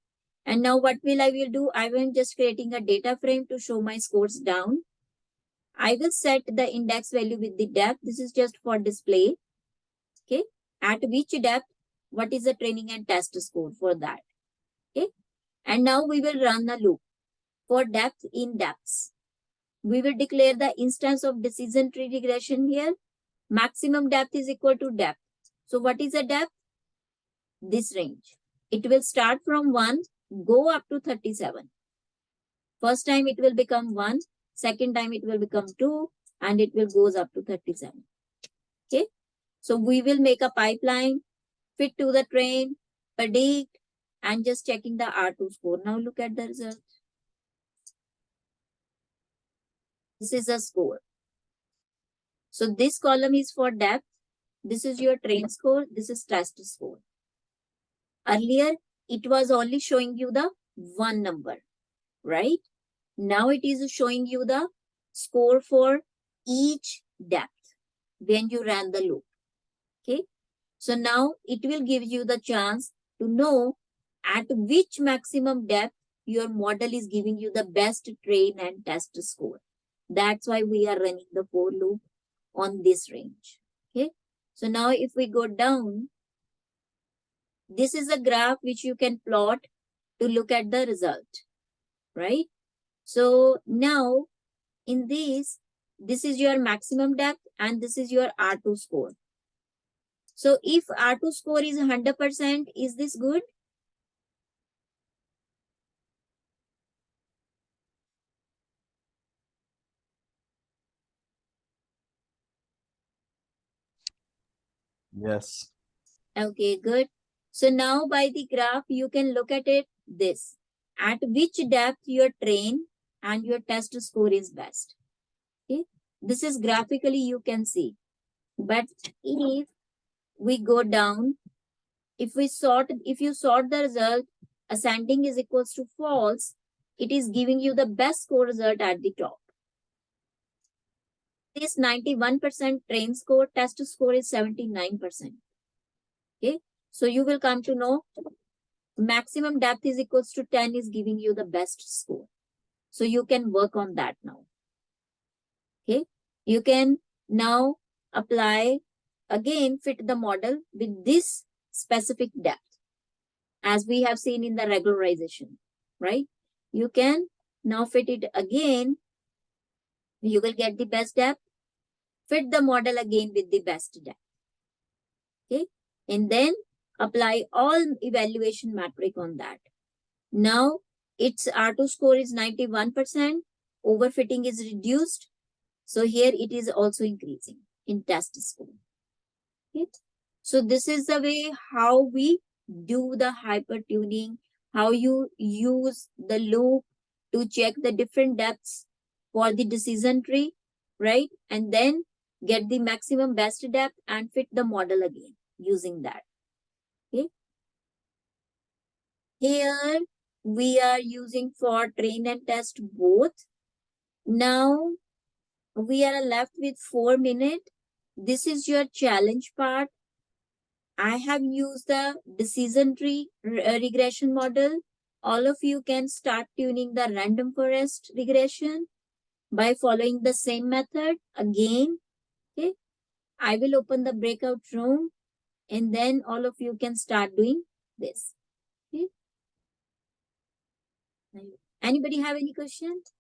S1: And now what I will do? I will just creating a data frame to show my scores down. I will set the index value with the depth. This is just for display. Okay. At which depth, what is the training and test score for that? Okay. And now we will run a loop for depth in depths. We will declare the instance of decision tree regression here. Maximum depth is equal to depth. So what is the depth? This range. It will start from 1, go up to 37. First time it will become 1. Second time it will become 2. And it will goes up to 37. Okay. So we will make a pipeline, fit to the train, predict, and just checking the R2 score. Now look at the result. This is a score. So this column is for depth. This is your train score. This is test score. Earlier, it was only showing you the one number, right? Now it is showing you the score for each depth when you ran the loop. Okay. So now it will give you the chance to know at which maximum depth your model is giving you the best train and test score. That's why we are running the for loop on this range. Okay. So now if we go down, this is a graph which you can plot to look at the result, right? So now in this is your maximum depth and this is your R2 score. So if R2 score is 100%, is this good?
S4: Yes.
S1: Okay, good. So now by the graph, you can look at it this. At which depth your train and your test score is best. Okay. This is graphically you can see. But if we go down, if you sort the result, ascending is equals to false, it is giving you the best score result at the top. This 91% train score, test score is 79%. Okay, so you will come to know maximum depth is equals to 10 is giving you the best score. So you can work on that now. Okay, you can now apply again, fit the model with this specific depth as we have seen in the regularization, right? You can now fit it again. You will get the best depth. Fit the model again with the best depth. Okay, and then apply all evaluation metric on that. Now its R2 score is 91%. Overfitting is reduced. So here it is also increasing in test score. Okay. So this is the way how we do the hyper tuning, how you use the loop to check the different depths for the decision tree, right? And then get the maximum best depth and fit the model again using that. Okay. Here we are using for train and test both. Now we are left with 4 minutes. This is your challenge part. I have used the decision tree regression model. All of you can start tuning the random forest regression by following the same method again. Okay, I will open the breakout room and then all of you can start doing this. Okay. Anybody have any questions?